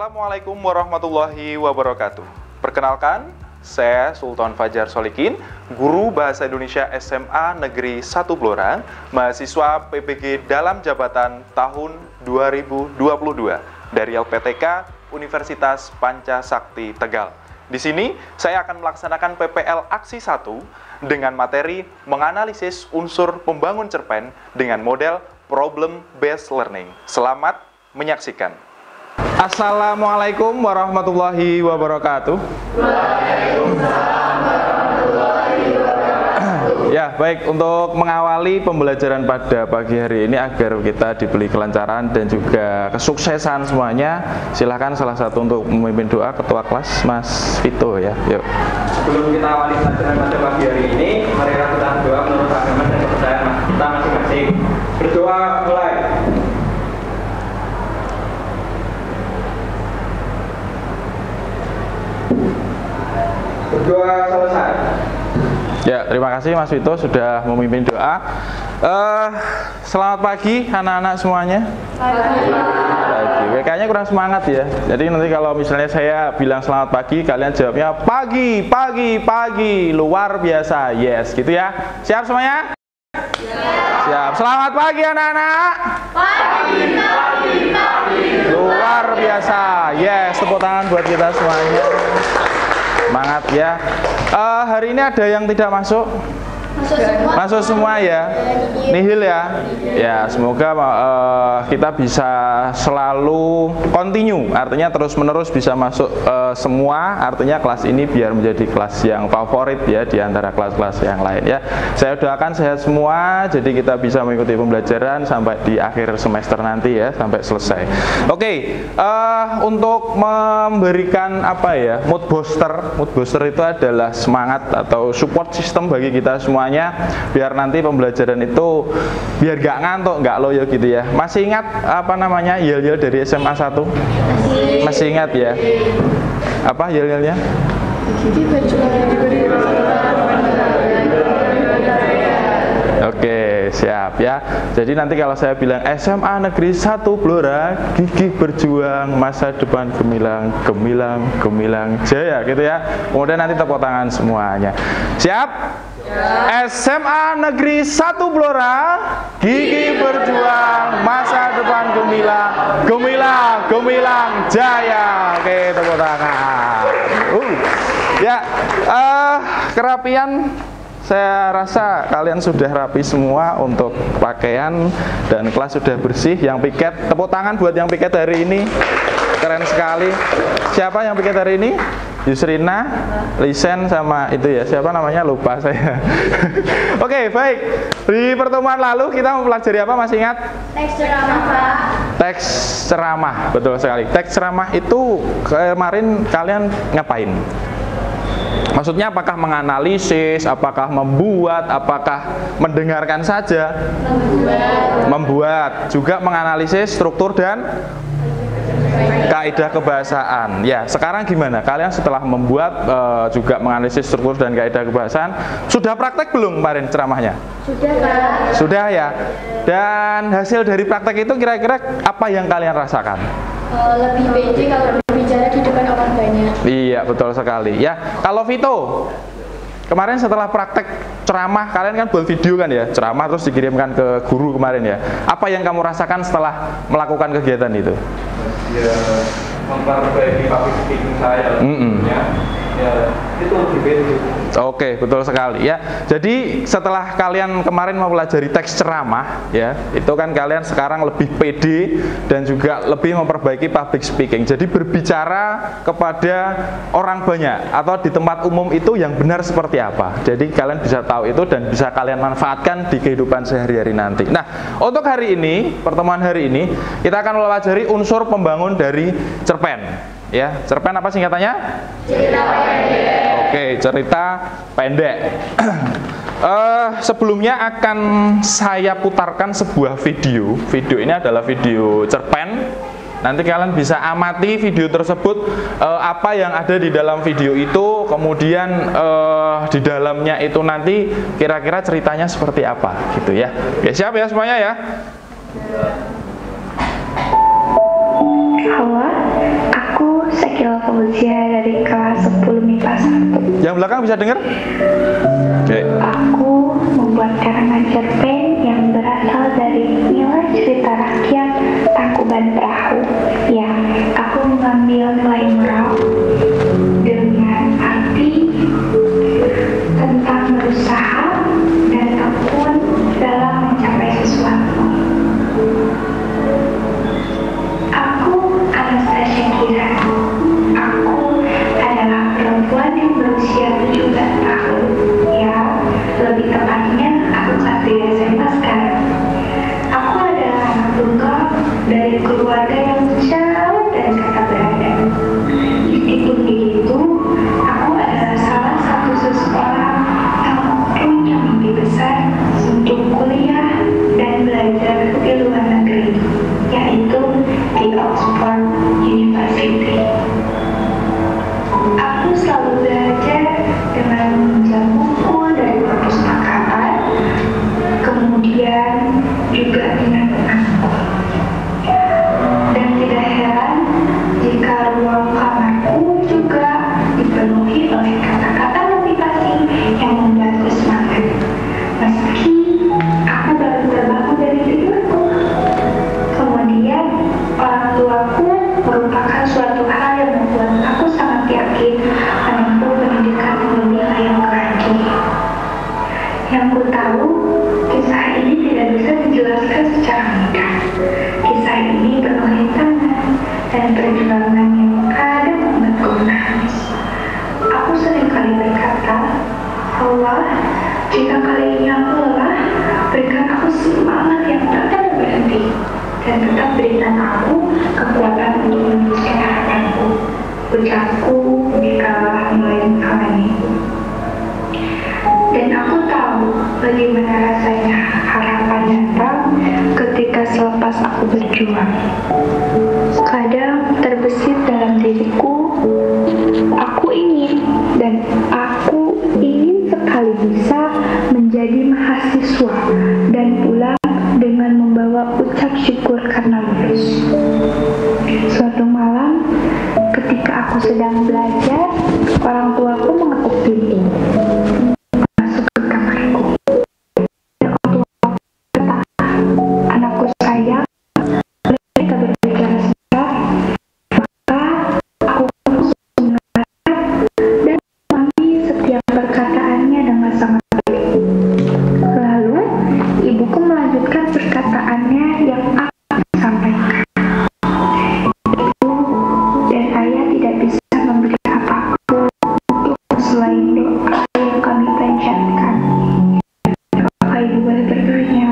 Assalamualaikum warahmatullahi wabarakatuh. Perkenalkan, saya Sultan Fajar Solikin, Guru Bahasa Indonesia SMA Negeri 1 Blora, mahasiswa PPG dalam jabatan tahun 2022 dari LPTK Universitas Pancasakti Tegal. Di sini saya akan melaksanakan PPL Aksi 1 dengan materi menganalisis unsur pembangun cerpen dengan model Problem Based Learning. Selamat menyaksikan. Assalamualaikum warahmatullahi wabarakatuh. Waalaikumsalam warahmatullahi wabarakatuh. Ya, baik, untuk mengawali pembelajaran pada pagi hari ini agar kita diberi kelancaran dan juga kesuksesan semuanya, silakan salah satu untuk memimpin doa ketua kelas Mas Vito ya. Yuk. Sebelum kita awali pelajaran pada pagi hari ini, mari kita berdoa menurut agama dan kepercayaan kita masing-masing. Berdoa mulai. Berdoa selesai. Ya, terima kasih Mas Vito sudah memimpin doa. Selamat pagi anak-anak semuanya. Pagi. Kayaknya kurang semangat ya. Jadi nanti kalau misalnya saya bilang selamat pagi, kalian jawabnya pagi, pagi, pagi. Luar biasa. Yes, gitu ya. Siap semuanya? Siap. Selamat pagi anak-anak. Pagi, pagi, pagi. Luar biasa. Yes, tepuk tangan buat kita semuanya. Semangat ya. Hari ini ada yang tidak masuk? Masuk semua ya. Nihil ya. Ya, semoga kita bisa selalu continue, artinya terus menerus bisa masuk semua. Artinya kelas ini biar menjadi kelas yang favorit ya di antara kelas-kelas yang lain ya. Saya doakan sehat semua, jadi kita bisa mengikuti pembelajaran sampai di akhir semester nanti ya, sampai selesai. Oke, untuk memberikan apa ya, mood booster. Mood booster itu adalah semangat atau support system bagi kita semua, biar nanti pembelajaran itu biar gak ngantuk, gak loyo gitu ya. Masih ingat apa namanya yel-yel dari SMA 1? Masih ingat ya? Apa yel-yelnya? Oke, siap ya. Jadi nanti kalau saya bilang SMA Negeri 1 Blora, gigih berjuang, masa depan gemilang, gemilang, gemilang jaya gitu ya. Kemudian nanti tepuk tangan semuanya. Siap? Ya. SMA Negeri 1 Blora, gigih berjuang, masa depan gemilang, gemilang, gemilang jaya. Oke, tepuk tangan. Ya, kerapian. Saya rasa kalian sudah rapi semua untuk pakaian dan kelas sudah bersih. Yang piket, tepuk tangan buat yang piket hari ini. Keren sekali. Siapa yang piket hari ini? Yusrina, Lisen, sama itu ya. Siapa namanya? Lupa saya. Oke, baik. Di pertemuan lalu kita mempelajari apa? Masih ingat? Teks ceramah, Pak. Teks ceramah, betul sekali. Teks ceramah itu kemarin kalian ngapain? Maksudnya apakah menganalisis, apakah membuat, apakah mendengarkan saja? Membuat. Juga menganalisis struktur dan kaidah kebahasaan. Ya, sekarang gimana? Kalian setelah membuat juga menganalisis struktur dan kaidah kebahasaan, sudah praktek belum kemarin ceramahnya? Sudah, Pak. Sudah ya. Dan hasil dari praktek itu kira-kira apa yang kalian rasakan? Lebih pede kalau berbicara di depan orang banyak. Iya, betul sekali. Ya, kalau Vito, kemarin setelah praktek ceramah, kalian kan buat video kan ya, ceramah terus dikirimkan ke guru kemarin ya. Apa yang kamu rasakan setelah melakukan kegiatan itu? Ya, memperbaiki public speaking saya. Ya, itu lebih pede. Oke, betul sekali ya. Jadi setelah kalian kemarin mempelajari teks ceramah ya, itu kan kalian sekarang lebih pede dan juga lebih memperbaiki public speaking. Jadi berbicara kepada orang banyak atau di tempat umum itu yang benar seperti apa. Jadi kalian bisa tahu itu dan bisa kalian manfaatkan di kehidupan sehari-hari nanti. Nah, untuk hari ini, pertemuan hari ini, kita akan mempelajari unsur pembangun dari cerpen. Ya, cerpen apa singkatannya? Cerita pendek. Oke, cerita pendek. Sebelumnya akan saya putarkan sebuah video. Video ini adalah video cerpen. Nanti kalian bisa amati video tersebut, apa yang ada di dalam video itu, kemudian di dalamnya itu nanti kira-kira ceritanya seperti apa, gitu ya. Oke, siap ya semuanya ya. Hawa, aku Sakila Fauzia dari kelas 10 MIPA 1. Yang belakang bisa dengar? Oke. Aku membuat karangan cerpen yang berasal dari nilai cerita rakyat Tangkuban Perahu. Ya, aku mengambil nilai moral dengan arti tentang berusaha dan tekun dalam mencapai sesuatu. Aku Anastasia Kira. Aku adalah perempuan yang berusia 17 tahun. Ya, lebih tepatnya aku kelas 3 SMA sekarang. Aku adalah anak tunggal dari keluarga yang jauh dari kata berada. Meskipun begitu, aku adalah salah satu seseorang yang punya mimpi besar untuk kuliah dan belajar di luar negeri, yaitu di Oxford University. Aku selalu belajar dengan meminjam buku dari perpustakaan, kemudian juga dengan menangkap. Dan tidak heran jika ruang kamarku juga dipenuhi oleh kata-kata motivasi yang membuatku semangat. Meski aku baru terbangun dari tidurku. Kemudian orang tuaku merupakan suatu hal yang membuat aku sangat yakin menempuh pendidikan yang lebih layak lagi. Yang ku tahu, kisah ini tidak bisa dijelaskan secara mudah. Kisah ini penuh rintangan dan perjuangan yang kadang membuatku menangis. Aku seringkali berkata, Allah, jika kali ini aku lelah, berikan aku semangat yang tak akan berhenti, dan tetap berikan aku kekuatan untuk meneruskan harapanku. Ucapku dikala mulai mengalami. Dan aku tahu bagaimana rasanya harapan datang ketika selepas aku berjuang. Kadang terbesit dalam diriku, aku ingin sekali bisa menjadi mahasiswa dan pulang dengan membawa ucap syukur karena lulus. Suatu malam, ketika aku sedang belajar, orang tuaku mengetuk pintu. Masuk ke kamarku. Dan orang tuaku berkata, anakku sayang, mereka berbicara sebentar, maka aku langsung mendengarkan dan memahami setiap perkataannya dengan sangat baik. Lalu, ibuku melanjutkan perkataannya yang aku sampaikan. Ibu dan ayah tidak bisa memberi apapun untuk selain doa yang kami panjatkan. Apakah ibu boleh bertanya,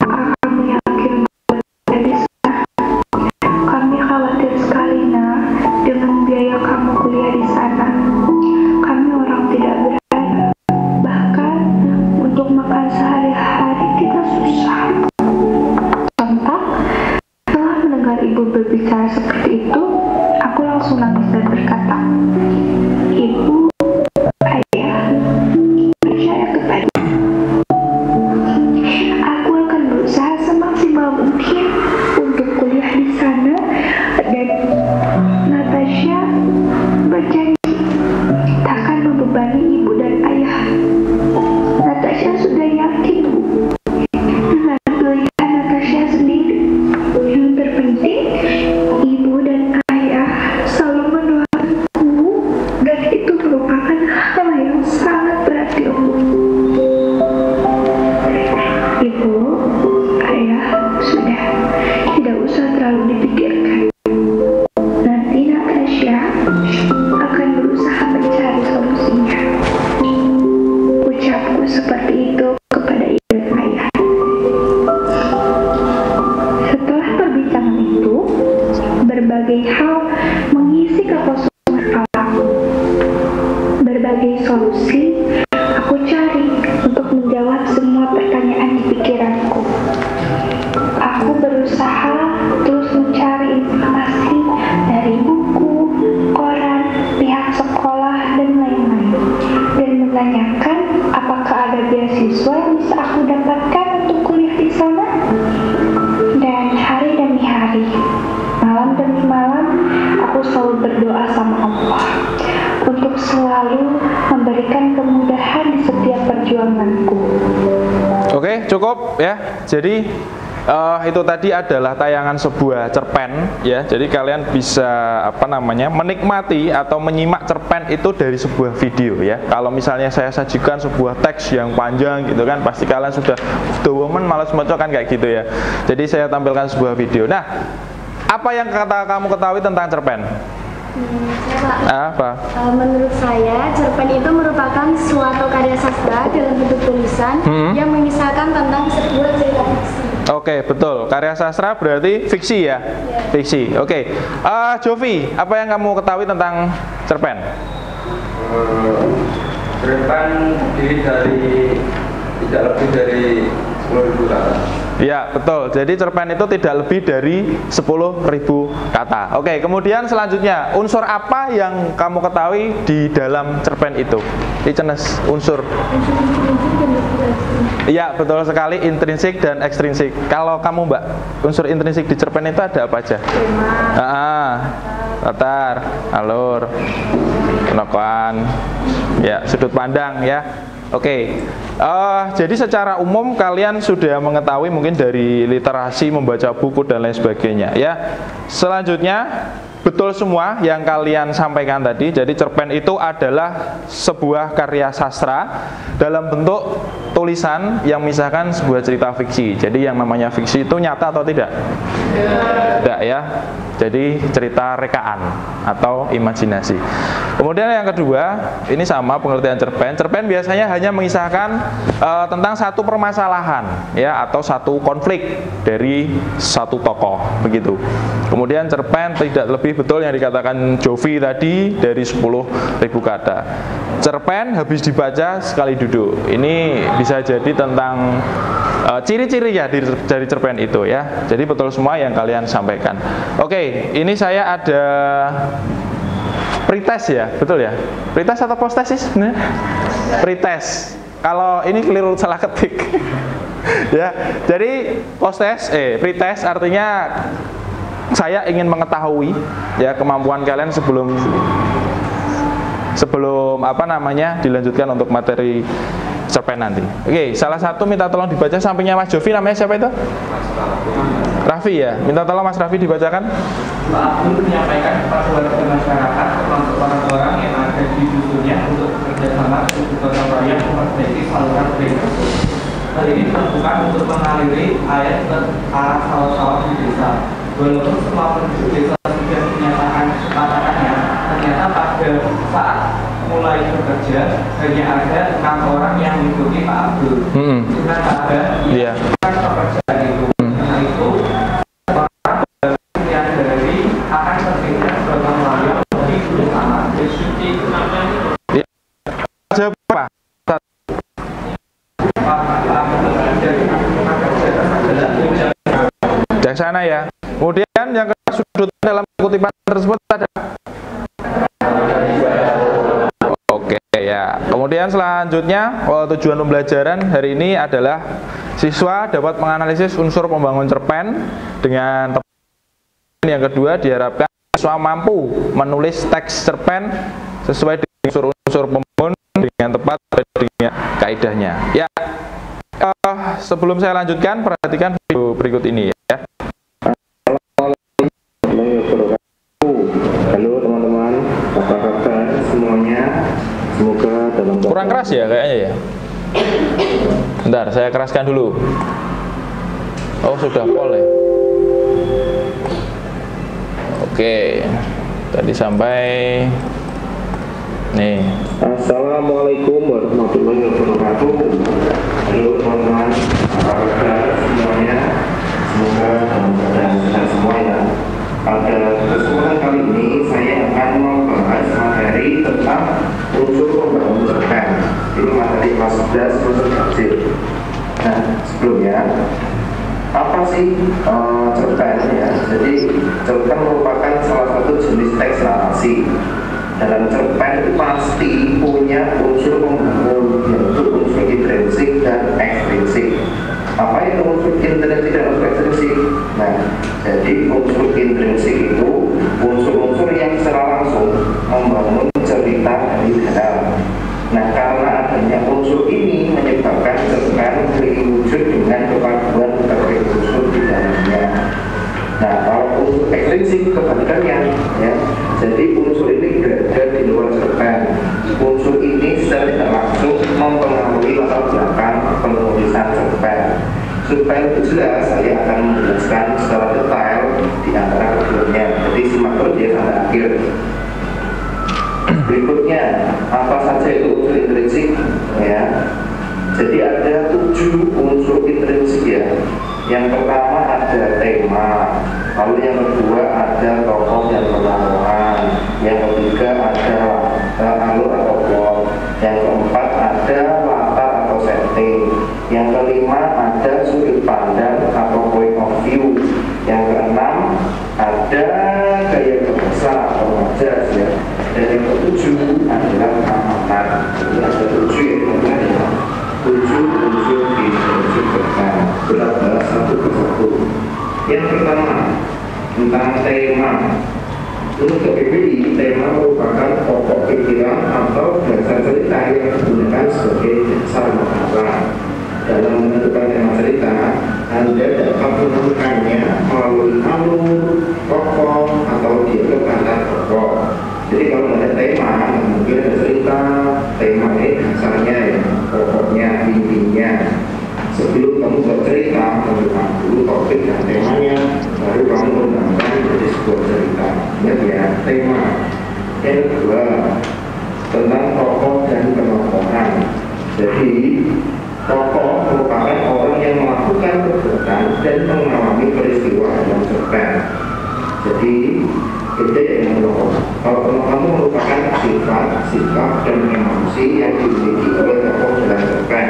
apakah kamu yakin bahwa tidak bisa? Kami khawatir sekali, nak, dengan biaya kamu kuliah di sana. Kami orang tidak berada, bahkan untuk makan sehari-hari kita susah. Sontak, setelah mendengar ibu berbicara seperti itu, aku langsung nangis dan berkata, Ibu, Ayah, percaya kepada aku akan berusaha semaksimal mungkin untuk kuliah di sana. Dan Natasha berjanji takkan membebani ibu dan ayah. Natasha sudah yakin, Bu, dengan pilihan Natasha sendiri. Yang terpenting, ibu dan ayah selalu mendoakanku, dan itu merupakan hal yang sangat berarti untukku. Ibu, ayah, sudah, tidak usah terlalu dipikirkan. Nanti Natasha akan berusaha mencari solusinya. Ucapku seperti itu kepada ibu dan ayah. Setelah perbincangan itu, berbagai hal mengisi kekosongan kepalaku. Berbagai solusi aku cari untuk menjawab semua pertanyaan di pikiranku. Aku berusaha terus mencari informasi dari buku, koran, pihak sekolah, dan lain-lain, dan menanyakan apakah ada beasiswa yang bisa aku dapatkan untuk kuliah di sana. Dan hari demi hari, malam demi malam, aku selalu selalu memberikan kemudahan di setiap perjuanganku. Oke, cukup ya. Jadi itu tadi adalah tayangan sebuah cerpen ya. Jadi kalian bisa menikmati atau menyimak cerpen itu dari sebuah video ya. Kalau misalnya saya sajikan sebuah teks yang panjang gitu kan, pasti kalian sudah the woman malas maca kan kayak gitu ya. Jadi saya tampilkan sebuah video. Nah, apa yang kamu ketahui tentang cerpen? Apa? Menurut saya, cerpen itu merupakan suatu karya sastra dalam bentuk tulisan yang mengisahkan tentang sebuah cerita fiksi. Oke, betul. Karya sastra berarti fiksi ya? Fiksi. Oke. Jovi, apa yang kamu ketahui tentang cerpen? Cerpen terdiri dari tidak lebih dari 10.000 kata. Ya, betul. Jadi cerpen itu tidak lebih dari 10.000 kata. Oke, kemudian selanjutnya, unsur apa yang kamu ketahui di dalam cerpen itu? Icenes, unsur. Iya, betul sekali, intrinsik dan ekstrinsik. Kalau kamu, Mbak, unsur intrinsik di cerpen itu ada apa aja? Latar, alur, penokohan, ya, sudut pandang ya. Oke, jadi secara umum kalian sudah mengetahui mungkin dari literasi, membaca buku dan lain sebagainya ya. Selanjutnya, betul semua yang kalian sampaikan tadi. Jadi cerpen itu adalah sebuah karya sastra dalam bentuk tulisan yang misalkan sebuah cerita fiksi. Jadi yang namanya fiksi itu nyata atau tidak? Tidak ya. Jadi cerita rekaan atau imajinasi. Kemudian yang kedua, ini sama pengertian cerpen. Cerpen biasanya hanya mengisahkan tentang satu permasalahan ya, atau satu konflik dari satu tokoh begitu. Kemudian cerpen tidak lebih, betul yang dikatakan Jovi tadi, dari 10.000 kata. Cerpen habis dibaca sekali duduk. Ini bisa jadi tentang ciri-ciri ya dari cerpen itu ya. Jadi betul semua yang kalian sampaikan. Oke, ini saya ada pretest ya, betul ya? Pretest atau postes sih sebenarnya? Pretest. Kalau ini keliru salah ketik. Ya, jadi pretest artinya saya ingin mengetahui ya kemampuan kalian sebelum dilanjutkan untuk materi cerpen nanti. Oke, salah satu minta tolong dibaca sampingnya Mas Jovi, namanya siapa itu? Raffi ya. Minta tolong Mas Raffi dibacakan. Pak Abdul menyampaikan kepada warga masyarakat termasuk orang-orang yang ada di dusunnya untuk bekerjasama dengan gotong royong memperbaiki saluran drainase. Hal ini dilakukan untuk mengaliri air ke arah sawah-sawah di desa. Walaupun semua penduduk desa sudah menyatakan kesepakatannya, ternyata pada saat mulai bekerja hanya ada 6 orang yang mengikuti Pak Abdul. Dengan ada pekerjaan itu, karena itu orang yang dari akan terpilih gotong royong di bersama diskusi Siapa? Jaksana ya. Kemudian yang kedua, sudut dalam kutipan tersebut ada. Oke ya. Kemudian selanjutnya, tujuan pembelajaran hari ini adalah siswa dapat menganalisis unsur pembangun cerpen dengan tepat. Yang kedua, diharapkan siswa mampu menulis teks cerpen sesuai dengan unsur-unsur pembangun dengan tepat dengan kaidahnya. Ya. Sebelum saya lanjutkan, perhatikan video berikut ini ya. Halo teman-teman, apa kabar semuanya? Semoga dalam kurang keras ya kayaknya ya. Bentar, saya keraskan dulu. Oh, sudah pol ya. Oke. Tadi sampai nih. Assalamualaikum warahmatullahi wabarakatuh. Halo teman-teman, apa kabar semuanya? Semoga dalam keadaan sehat semua ya. Pada kesempatan kali ini saya akan membahas materi tentang unsur pembangun cerpen. Ini materi kelas 11 unsur tafsir. Nah, sebelumnya apa sih cerpen ya? Jadi cerpen merupakan salah satu jenis teks narasi. Dalam cerpen itu pasti punya unsur pembangun, yaitu unsur intrinsik dan ekstrinsik. Apa itu unsur intrinsik dan unsur ekstrinsik? Nah, jadi unsur intrinsik itu unsur-unsur yang secara langsung membangun cerita dari dalam intrinsik, kebalikannya ya. Jadi unsur ini berada di luar cerpen. Unsur ini secara tidak langsung mempengaruhi latar belakang penulisan cerpen. Supaya lebih jelas, saya akan menjelaskan secara detail di antara keduanya. Jadi simak terus ya sampai akhir. Berikutnya, apa saja itu unsur intrinsik ya. Jadi ada 7 unsur intrinsik ya. Yang pertama ada tema, lalu yang kedua ada tokoh dan penamaan, yang ketiga ada alur atau plot, yang keempat ada latar atau setting, yang kelima ada sudut pandang atau point of view, yang keenam ada gaya bahasa atau majas ya, dan yang ketujuh adalah amanat. Jadi ada 7 ya teman-teman ya. 7 unsur intrinsik cerpen. Berapa satu persatu. Yang pertama tentang tema. Untuk KPPI, tema merupakan pokok pikiran atau dasar cerita yang digunakan sebagai dasar makna. Dalam menentukan tema cerita, Anda dapat menemukannya melalui alur, tokoh, atau dialog antar tokoh. Jadi kalau ada tema, mungkin ada cerita, tema ini dasarnya ya, pokoknya, intinya. Sebelum kamu bercerita, tentukan dulu topik dan temanya, baru kamu mengembangkan menjadi sebuah cerita. Ingat ya, tema. Yang kedua, tentang tokoh dan penokohan. Jadi, tokoh merupakan orang yang melakukan perbuatan dan mengalami peristiwa dalam cerpen. Jadi, beda yang tokoh. Kalau penokohan itu merupakan sifat, sikap, dan emosi yang dimiliki oleh tokoh dalam cerpen.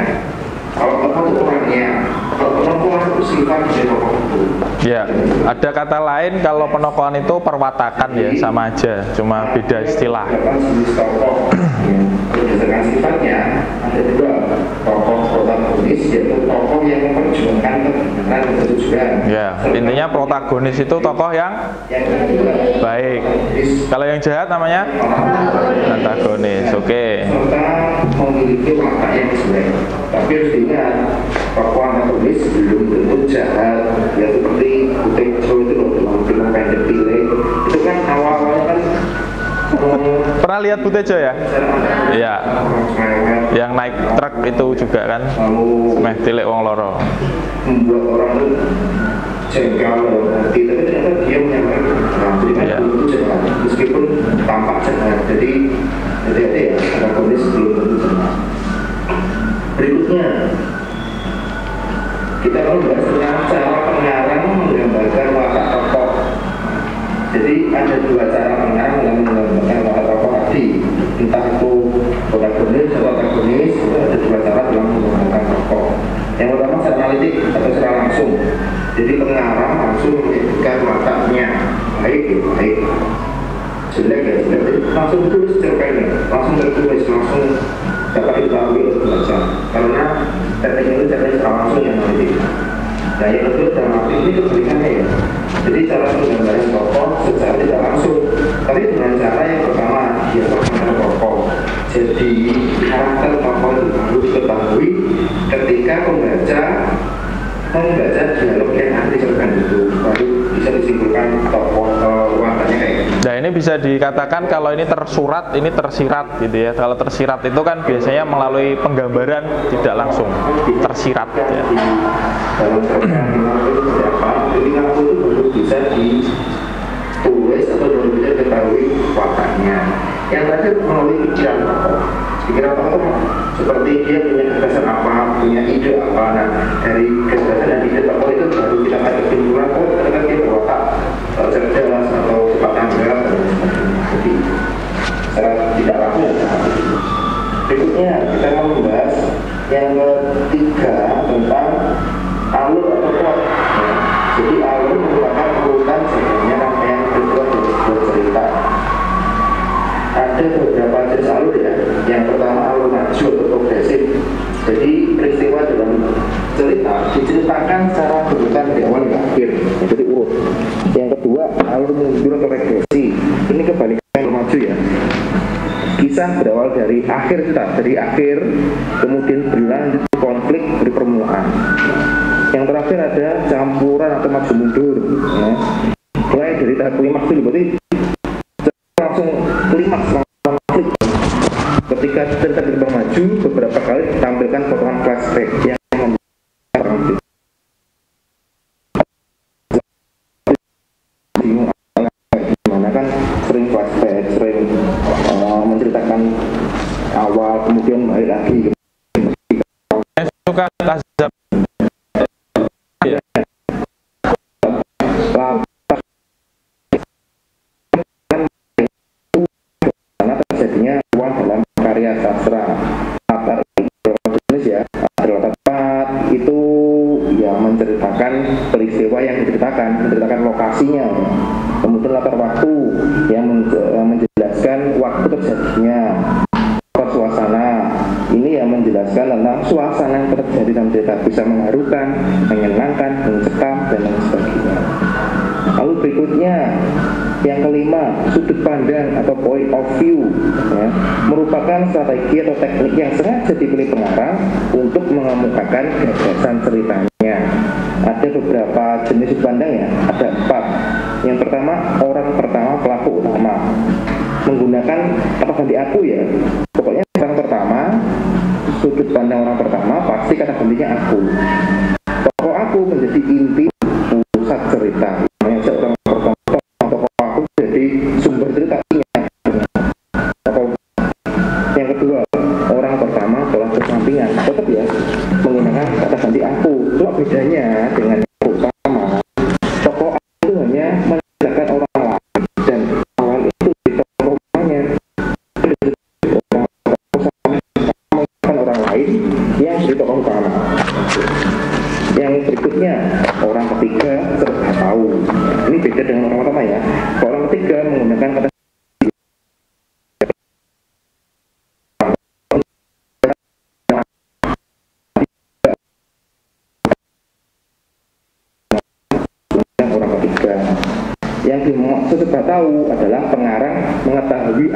Kalau tokoh itu orangnya, kalau penokohan itu sifat dari tokoh itu. Ya, ada kata lain kalau penokohan itu perwatakan ya, sama aja, cuma beda istilah. Jenis tokoh, berdasarkan sifatnya ada dua, tokoh protagonis yaitu tokoh yang memperjuangkan kebenaran dan ketujuan. Ya, intinya protagonis itu tokoh yang baik. Kalau yang jahat namanya antagonis. Oke. Serta memiliki watak yang jelek. Tapi harus diingat, tokoh antagonis belum tentu jahat. Ya seperti Butejo itu loh, dalam film Pendek Pilih itu kan awal-awalnya kan pernah lihat Butejo ya? Iya. Yang naik truk itu juga kan, meh tilik wong loro. Membuat orang itu jengkel dalam hati, tapi ternyata dia menyampaikan jadi kan itu jahat, meskipun tampak jahat. Jadi hati-hati ya, antagonis belum tentu jahat. Berikutnya kita akan membahas tentang cara pengarang menggambarkan watak tokoh. Jadi ada dua cara pengarang dalam menggambarkan watak tokoh tadi, entah itu protagonis atau antagonis, itu ada dua cara dalam menggambarkan tokoh. Yang pertama secara analitik atau secara langsung. Jadi pengarang langsung menyebutkan wataknya, baik ya baik, jelek ya jelek, jadi langsung ditulis cerpennya, langsung tertulis, langsung dapat diketahui oleh pembaca. Karena teknik itu teknik secara langsung yang analitik. Nah yang kedua dalam arti ini kebalikannya ya. Jadi cara menggambarkan tokoh secara tidak langsung, tapi dengan cara yang pertama dia mengenal tokoh. Jadi karakter tokoh itu harus diketahui ketika membaca dialog yang nanti cerpen itu, baru bisa disimpulkan tokoh wataknya kayak gitu. Nah ini bisa dikatakan kalau ini tersurat, ini tersirat gitu ya. Kalau tersirat itu kan biasanya melalui penggambaran tidak langsung, tersirat ya. Dalam cerpen itu berapa, ketika itu baru bisa ditulis atau baru bisa diketahui wataknya. Yang terakhir melalui pikiran tokoh. Pikiran tokoh seperti dia punya gagasan apa, punya ide apa. Nah dari gagasan dan ide tokoh itu baru kita akan kesimpulan, oh ternyata dia berwatak cerdas atau cepat tanggap dan sebagainya. Jadi secara tidak langsung ya seperti itu. Berikutnya kita akan membahas yang ketiga tentang alur atau plot. Ya. Jadi alur merupakan urutan sebenarnya rangkaian peristiwa dari sebuah cerita. Ada beberapa jenis alur ya. Yang pertama alur maju atau progresif. Jadi peristiwa dalam cerita diceritakan secara berurutan dari awal ke akhir, jadi urut. Yang kedua alur mundur atau regresi. Ini kebalikan maju ya. Kisah berawal dari akhir cerita, dari akhir kemudian berlanjut konflik berpermulaan. Yang terakhir ada campuran atau maju mundur ya. Mulai dari tahap klimaks dulu, berarti langsung klimaks, langsung klik. Ketika cerita gerbang maju, beberapa kali ditampilkan potongan flashback yang gimana kan sering flashback, sering menceritakan awal, kemudian balik lagi. Suka tazab. Karena terjadinya ruang dalam karya sastra. Latar tulis ya, ada latar tempat itu yang menceritakan peristiwa yang menceritakan lokasinya. Kemudian latar waktu yang menjelaskan waktu terjadinya. Suasana ini yang menjelaskan tentang suasana yang terjadi dalam cerita, bisa mengharukan, menyenangkan, mencekam, dan lain sebagainya. Lalu berikutnya yang kelima, sudut pandang atau point of view ya, merupakan strategi atau teknik yang sengaja dipilih pengarang untuk mengemukakan gagasan ceritanya. Ada beberapa jenis sudut pandang ya, ada 4. Yang pertama, orang pertama pelaku utama, menggunakan kata ganti aku ya. Pokoknya orang pertama, sudut pandang orang pertama pasti kata gantinya aku. Tokoh aku menjadi inti pusat cerita. Orang pertama, tokoh aku jadi sumber ceritanya. Yang kedua, orang pertama pelaku sampingan, tetap ya menggunakan kata ganti aku. Cuma bedanya dengan yang utama, tokoh aku hanya menceritakan orang lain dan awal itu di tokoh utamanya orang lain yang di tokoh utama. Yang berikutnya, orang ketiga serba tahu. Ini beda dengan orang pertama ya. Orang ketiga menggunakan kata orang ketiga. Yang dimaksud serba tahu adalah pengarang mengetahui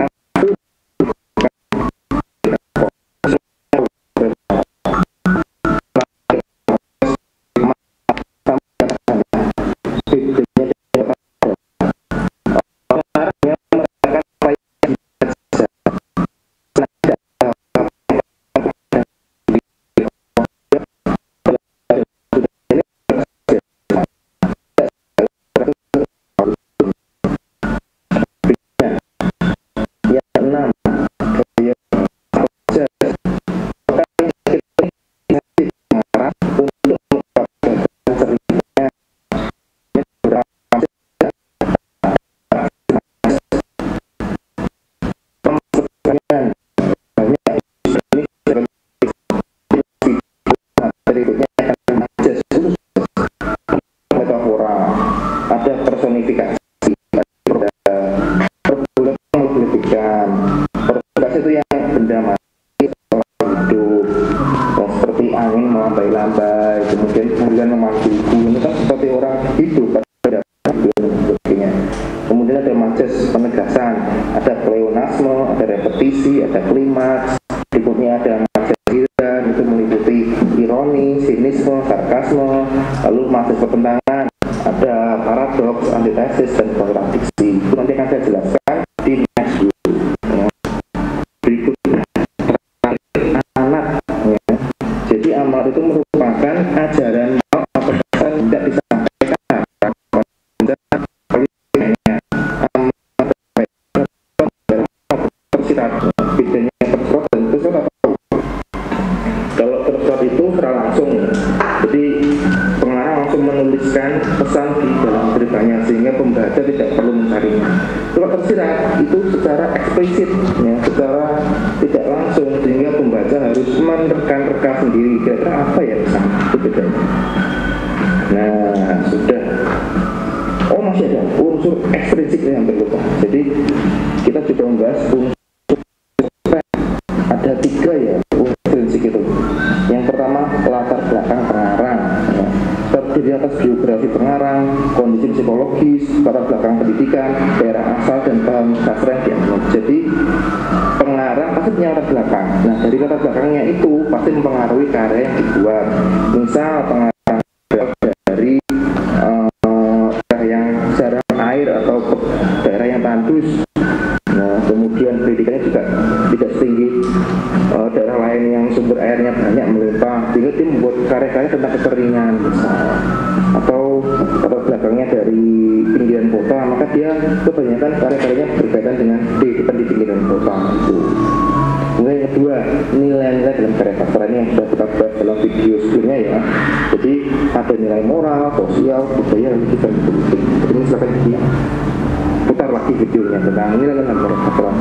yang jarang air atau besar atau latar belakangnya dari pinggiran kota, maka dia kebanyakan karya-karyanya berkaitan dengan kehidupan di pinggiran kota itu. Kemudian yang kedua, nilai-nilai dalam karya sastra ini yang sudah kita bahas dalam video sebelumnya ya. Jadi ada nilai moral, sosial, budaya, religius dan politik. Ini silakan diputar lagi videonya tentang nilai-nilai dalam karya sastra.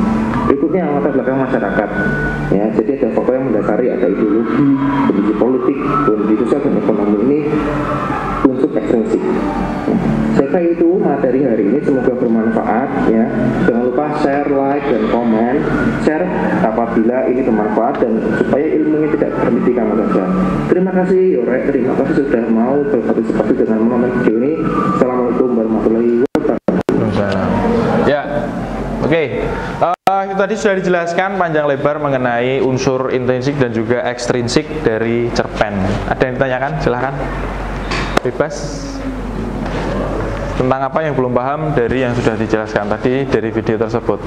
Berikutnya latar belakang masyarakat. Ya, jadi ada faktor yang mendasari, ada ideologi, kondisi politik, kondisi sosial dan ekonomi. Ini unsur ekstrinsik. Saya kira itu materi hari ini, semoga bermanfaat ya. Jangan lupa share, like, dan komen. Share apabila ini bermanfaat dan supaya ilmunya tidak berhenti di kamu saja. Terima kasih Yore, terima kasih sudah mau berpartisipasi dengan menonton video ini. Assalamualaikum warahmatullahi wabarakatuh. Ya, oke. Itu tadi sudah dijelaskan panjang lebar mengenai unsur intrinsik dan juga ekstrinsik dari cerpen. Ada yang ditanyakan? Silahkan. Bebas. Tentang apa yang belum paham dari yang sudah dijelaskan tadi dari video tersebut.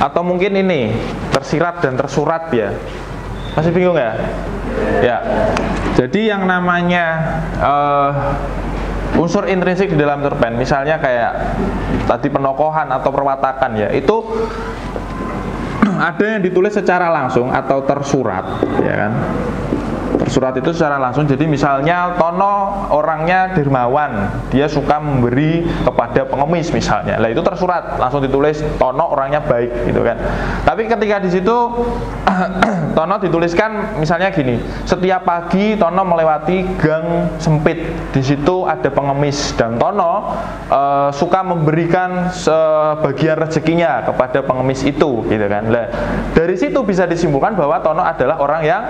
Atau mungkin ini tersirat dan tersurat ya. Masih bingung ya? Ya. Jadi yang namanya unsur intrinsik di dalam cerpen, misalnya kayak tadi penokohan atau perwatakan ya, itu ada yang ditulis secara langsung atau tersurat, ya kan? Tersurat itu secara langsung. Jadi misalnya Tono orangnya dermawan, dia suka memberi kepada pengemis misalnya. Lah itu tersurat, langsung ditulis Tono orangnya baik gitu kan. Tapi ketika di situ Tono dituliskan misalnya gini, setiap pagi Tono melewati gang sempit, di situ ada pengemis dan Tono suka memberikan sebagian rezekinya kepada pengemis itu gitu kan. Lah dari situ bisa disimpulkan bahwa Tono adalah orang yang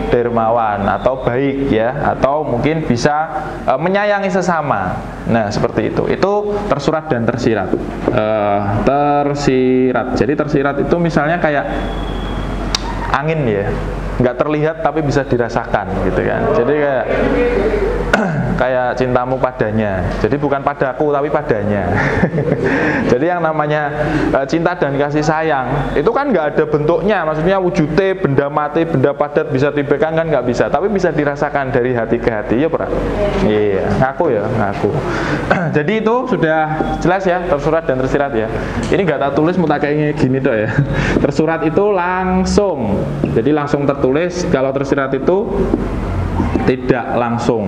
dermawan atau baik ya, atau mungkin bisa menyayangi sesama. Nah seperti itu tersurat dan tersirat. Tersirat, jadi tersirat itu misalnya kayak angin ya, nggak terlihat tapi bisa dirasakan gitu kan. Jadi kayak cintamu padanya, jadi bukan padaku tapi padanya. Jadi yang namanya cinta dan kasih sayang itu kan nggak ada bentuknya, maksudnya wujudnya benda mati, benda padat bisa dipegang kan nggak bisa, tapi bisa dirasakan dari hati ke hati ya pernah. Iya, ngaku ya, ngaku. Jadi itu sudah jelas ya, tersurat dan tersirat ya. Ini nggak tak tulis, mau tak kayak gini tuh ya. Tersurat itu langsung, jadi langsung tertulis. Kalau tersirat itu tidak langsung.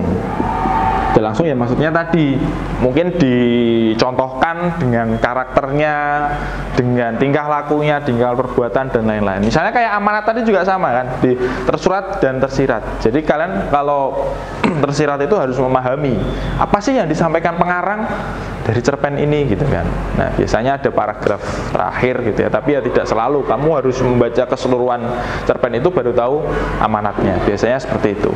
Tidak langsung ya maksudnya tadi mungkin dicontohkan dengan karakternya, dengan tingkah lakunya, tingkah perbuatan dan lain-lain. Misalnya kayak amanat tadi juga sama kan, di tersurat dan tersirat. Jadi kalian kalau tersirat itu harus memahami apa sih yang disampaikan pengarang dari cerpen ini gitu kan. Nah biasanya ada paragraf terakhir gitu ya, tapi ya tidak selalu. Kamu harus membaca keseluruhan cerpen itu baru tahu amanatnya. Biasanya seperti itu.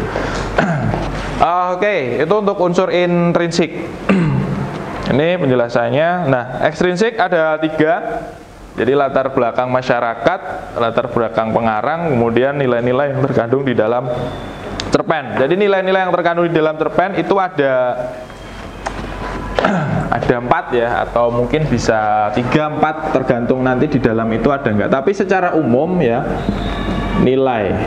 Oke, itu untuk unsur intrinsik. Ini penjelasannya. Nah, ekstrinsik ada 3. Jadi latar belakang masyarakat, latar belakang pengarang, kemudian nilai-nilai yang terkandung di dalam cerpen. Jadi nilai-nilai yang terkandung di dalam cerpen itu ada 4 ya, atau mungkin bisa 3-4 tergantung nanti di dalam itu ada enggak. Tapi secara umum ya, nilai.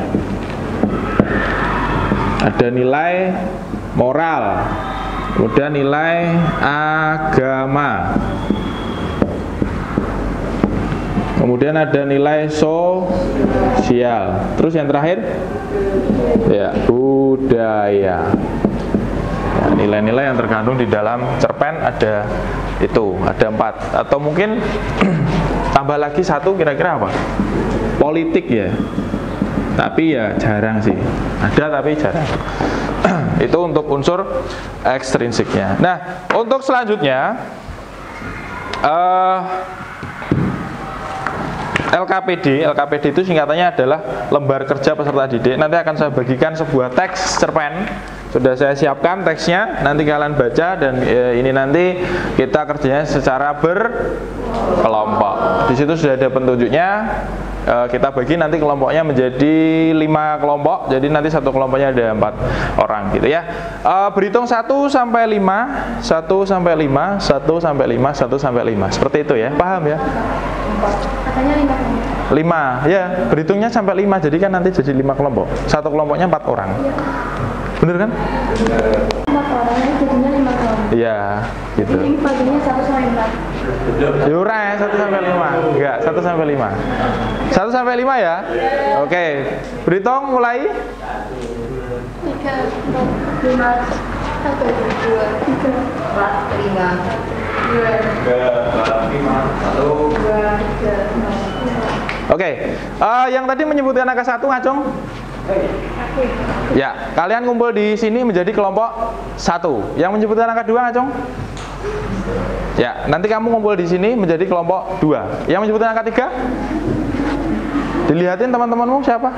Ada nilai moral, kemudian nilai agama, kemudian ada nilai sosial, terus yang terakhir ya budaya. Ya, nilai-nilai yang terkandung di dalam cerpen ada itu, ada 4. Atau mungkin tambah lagi 1, kira-kira apa? Politik ya. Tapi ya jarang sih, ada tapi jarang. Itu untuk unsur ekstrinsiknya. Nah, untuk selanjutnya LKPD itu singkatannya adalah lembar kerja peserta didik. Nanti akan saya bagikan sebuah teks cerpen. Sudah saya siapkan teksnya, nanti kalian baca dan ini nanti kita kerjanya secara berkelompok. Di situ sudah ada petunjuknya. Kita bagi nanti kelompoknya menjadi 5 kelompok. Jadi nanti satu kelompoknya ada 4 orang gitu ya. Berhitung 1 sampai 5, 1 sampai 5, 1 sampai 5, 1 sampai 5. Seperti itu ya. Paham ya? Katanya 5 kelompok. 5. Ya, berhitungnya sampai 5. Jadi kan nanti jadi 5 kelompok. Satu kelompoknya 4 orang. Bener kan? 4 orang ini jadinya 5 kelompok. Iya, gitu. Ini baginya 1 sampai 4. Yura ya, 1 sampai 5. Enggak, 1 sampai 5. 1 sampai 5 ya? Oke. Berhitung mulai. 3, 4, 5, 1, 2, 3, 4, 5, 2, 3, 4, 5, 1, 2, 3, 4. Oke. Yang tadi menyebutkan angka 1 ngacung? Ya, kalian kumpul di sini menjadi kelompok 1. Yang menyebutkan angka 2 ngacung? Ya, nanti kamu ngumpul di sini menjadi kelompok 2. Yang menyebutkan angka 3? Dilihatin teman-temanmu siapa?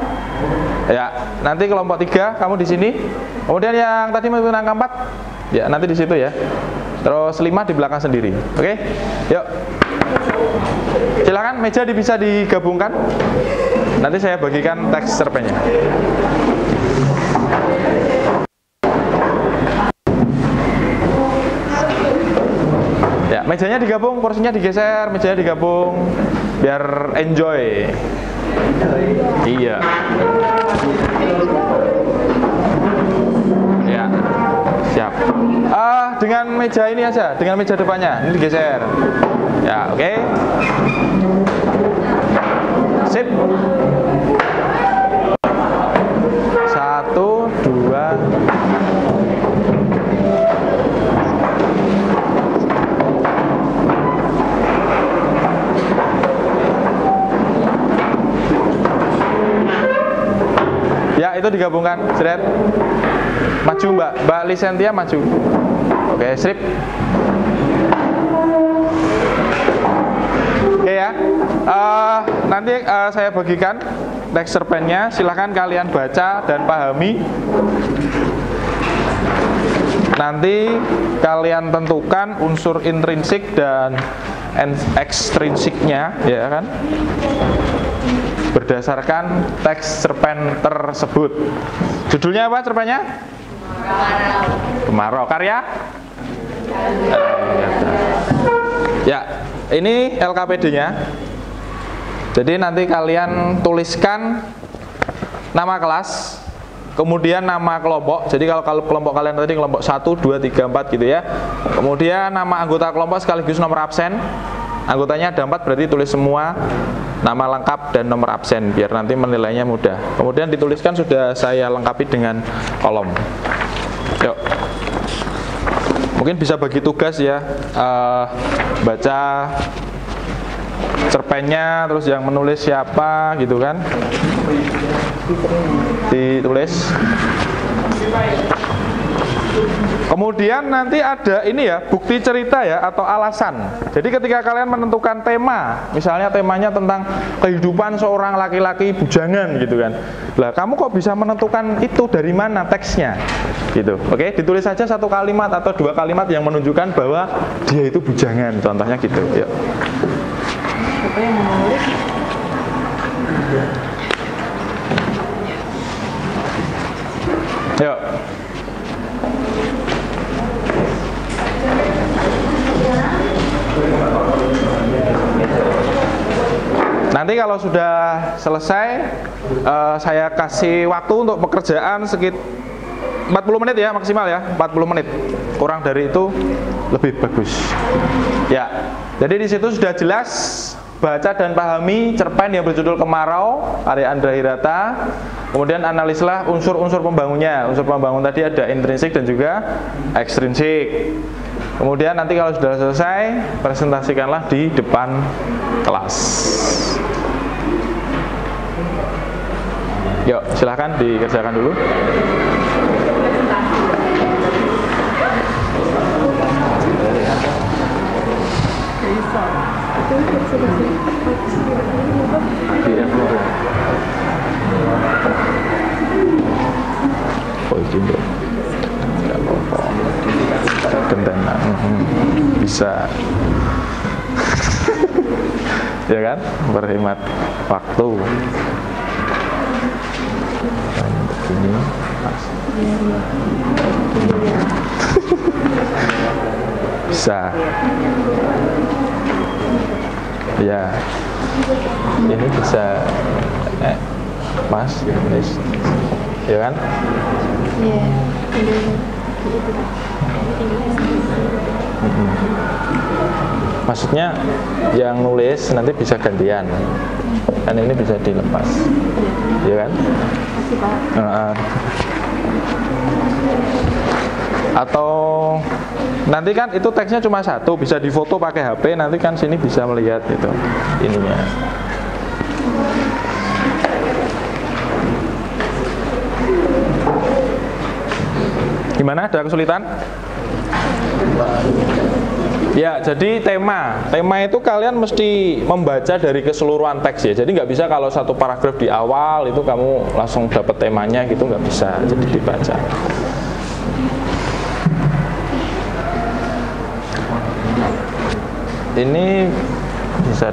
Ya, nanti kelompok 3 kamu di sini. Kemudian yang tadi menyebutkan angka 4? Ya, nanti di situ ya. Terus 5 di belakang sendiri. Oke? Yuk. Silakan meja bisa digabungkan. Nanti saya bagikan teks cerpennya. Ya, mejanya digabung, kursinya digeser, mejanya digabung biar enjoy. Iya. Ya. Siap. Dengan meja ini aja, dengan meja depannya, ini digeser. Ya, oke. Sip. 1, 2. Ya, itu digabungkan. Seret. Maju Mbak Lisentia maju. Oke, strip. Oke ya. Nanti saya bagikan teks cerpennya. Silahkan kalian baca dan pahami. Nanti kalian tentukan unsur intrinsik dan ekstrinsiknya, ya kan? Berdasarkan teks cerpen tersebut. Judulnya apa cerpennya? Kemarau. Karya? Ya, ini LKPD-nya. Jadi nanti kalian tuliskan nama kelas, kemudian nama kelompok. Jadi kalau kelompok kalian tadi kelompok 1, 2, 3, 4 gitu ya. Kemudian nama anggota kelompok sekaligus nomor absen. Anggotanya ada 4, berarti tulis semua nama lengkap dan nomor absen biar nanti menilainya mudah. Kemudian dituliskan sudah saya lengkapi dengan kolom. Yuk. Mungkin bisa bagi tugas ya, baca cerpennya, terus yang menulis siapa gitu kan, ditulis. Kemudian nanti ada ini ya, bukti cerita ya atau alasan. Jadi ketika kalian menentukan tema, misalnya temanya tentang kehidupan seorang laki-laki bujangan gitu kan. Lah kamu kok bisa menentukan itu dari mana teksnya? Gitu. Oke, ditulis saja 1 kalimat atau 2 kalimat yang menunjukkan bahwa dia itu bujangan. Contohnya gitu. Yuk. Siapa yang menulis? Yuk. Nanti kalau sudah selesai, saya kasih waktu untuk pekerjaan sekitar 40 menit ya maksimal ya, 40 menit. Kurang dari itu lebih bagus. Ya, jadi di situ sudah jelas. Baca dan pahami cerpen yang berjudul Kemarau karya Andra Hirata. Kemudian analislah unsur-unsur pembangunnya. Unsur pembangun tadi ada intrinsik dan juga ekstrinsik. Kemudian nanti kalau sudah selesai, presentasikanlah di depan kelas. Yuk, silahkan dikerjakan dulu. Oh, izin dong. Gentenan. Bisa. Ya kan? Berhemat waktu. Begini. Bisa. Ya, ini bisa, Mas, ya kan? Iya. Maksudnya yang nulis nanti bisa gantian, kan ini bisa dilepas, ya kan? Makasih Pak. Atau nanti kan itu teksnya cuma satu, bisa difoto pakai HP, nanti kan sini bisa melihat itu ininya. Gimana? Ada kesulitan? Ya, jadi tema itu kalian mesti membaca dari keseluruhan teks ya. Jadi nggak bisa kalau satu paragraf di awal itu kamu langsung dapat temanya gitu, nggak bisa. Jadi dibaca. Ini bisa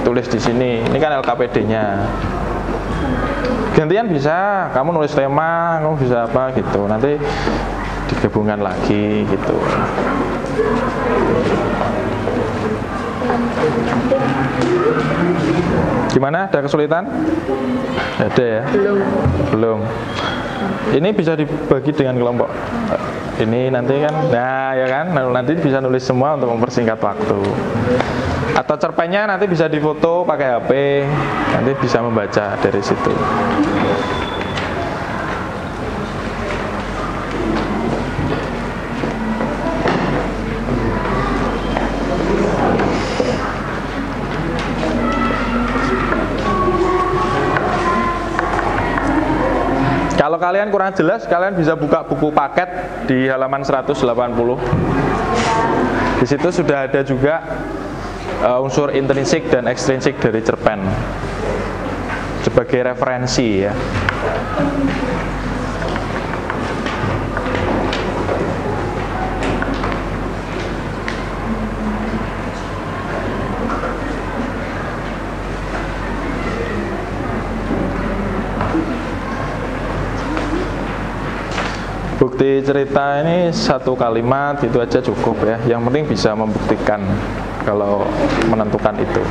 tulis di sini. Ini kan LKPD-nya. Gantian bisa, kamu nulis tema, kamu bisa apa gitu. Nanti digabungkan lagi gitu. Gimana? Ada kesulitan? Ada ya? Belum. Ini bisa dibagi dengan kelompok. Ini nanti kan, nah ya kan, nanti bisa nulis semua untuk mempersingkat waktu. Atau cerpennya nanti bisa difoto pakai HP, nanti bisa membaca dari situ. Kalau kalian kurang jelas, kalian bisa buka buku paket di halaman 180. Di situ sudah ada juga unsur intrinsik dan ekstrinsik dari cerpen sebagai referensi ya. Bukti cerita ini satu kalimat itu aja cukup ya. Yang penting bisa membuktikan kalau menentukan itu.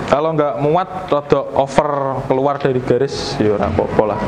Kalau nggak muat, rada over keluar dari garis, ya ora apa-apa lah.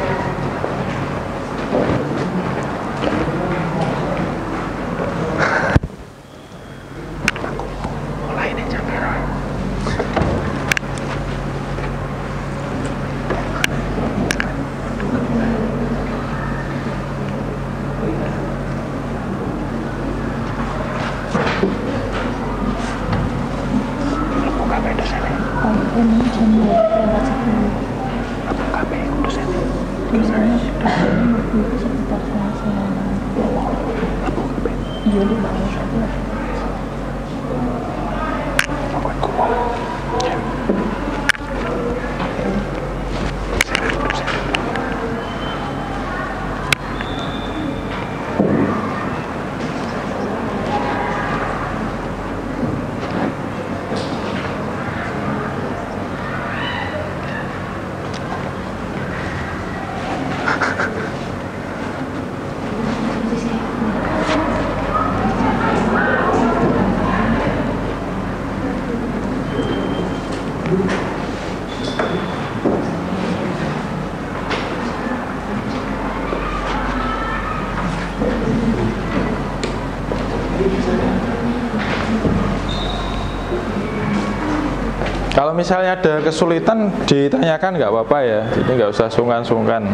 Kalau misalnya ada kesulitan ditanyakan nggak apa-apa ya, jadi nggak usah sungkan-sungkan.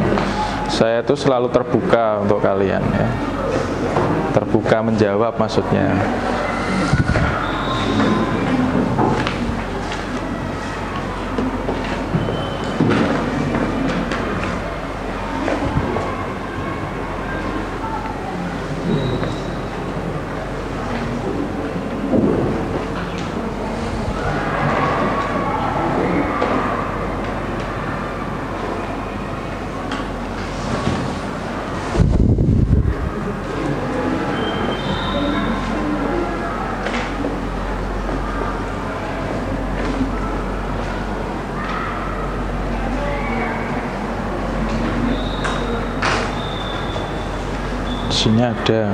Saya tuh selalu terbuka untuk kalian ya, terbuka menjawab maksudnya. sini ada.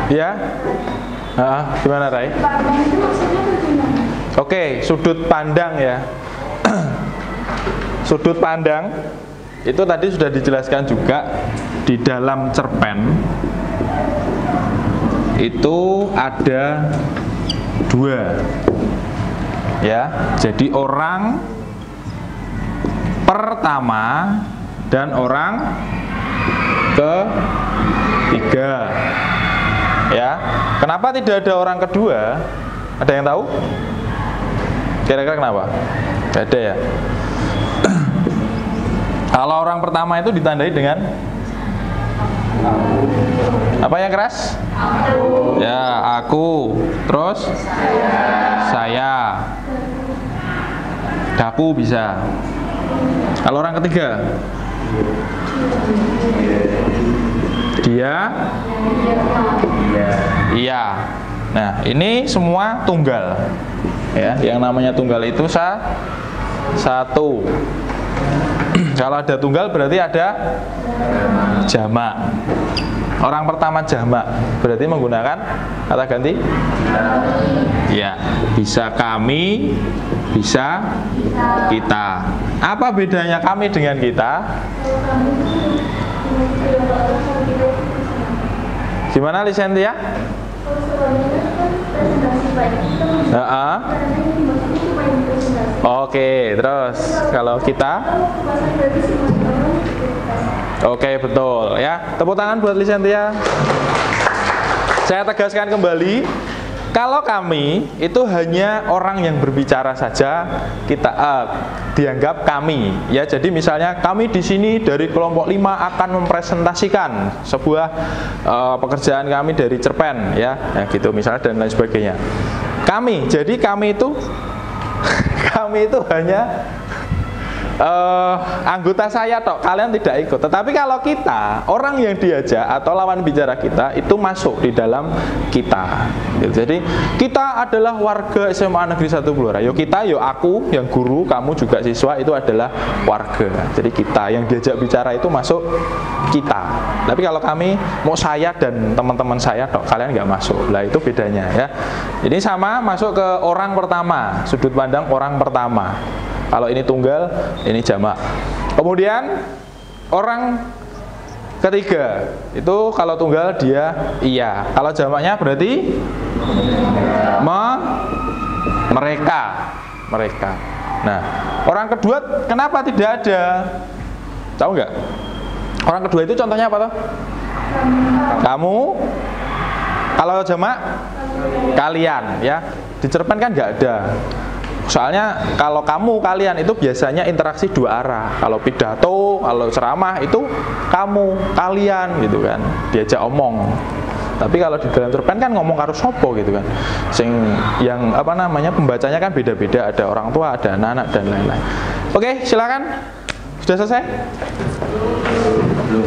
Ya, gimana Rai? Oke, sudut pandang ya. Sudut pandang itu tadi sudah dijelaskan juga di dalam cerpen. Itu ada dua, ya. Jadi orang pertama dan orang ketiga. Ya, kenapa tidak ada orang kedua? Ada yang tahu? Kira-kira kenapa? Tidak ada ya. Kalau orang pertama itu ditandai dengan apa yang keras? Aku. Ya, aku. Terus? Saya. Daku bisa. Kalau orang ketiga? Dia. Iya. Nah, ini semua tunggal. Ya, yang namanya tunggal itu satu. Kalau ada tunggal berarti ada jamak. Orang pertama jamak berarti menggunakan kata ganti? Ya, bisa kami, bisa kita. Apa bedanya kami dengan kita? Gimana Lisentia? Oke, terus kalau kita? Oke, betul ya. Tepuk tangan buat Lisentia. Saya tegaskan kembali, kalau kami itu hanya orang yang berbicara saja, kita dianggap kami ya. Jadi misalnya kami di sini dari kelompok 5 akan mempresentasikan sebuah pekerjaan kami dari cerpen ya gitu misalnya dan lain sebagainya. Kami, jadi kami itu kami itu hanya anggota saya tok, kalian tidak ikut. Tetapi kalau kita, orang yang diajak atau lawan bicara kita itu masuk di dalam kita. Jadi kita adalah warga SMA Negeri 1 Blora. Yo kita, yo aku yang guru, kamu juga siswa itu adalah warga. Jadi kita yang diajak bicara itu masuk kita. Tapi kalau kami mau saya dan teman-teman saya tok, kalian nggak masuk. Lah itu bedanya ya. Jadi sama masuk ke orang pertama, sudut pandang orang pertama. Kalau ini tunggal, ini jamak. Kemudian orang ketiga itu kalau tunggal dia iya. Kalau jamaknya berarti mereka. Nah, orang kedua kenapa tidak ada? Tahu nggak? Orang kedua itu contohnya apa toh? Kamu. Kalau jamak kalian ya. Di cerpen kan nggak ada. Soalnya kalau kamu, kalian itu biasanya interaksi dua arah. Kalau pidato, kalau ceramah itu kamu, kalian gitu kan, diajak omong. Tapi kalau di dalam cerpen kan ngomong karo sopo gitu kan. Sing yang apa namanya pembacanya kan beda-beda, ada orang tua, ada anak-anak dan lain-lain. Oke, silakan. Sudah selesai? Belum.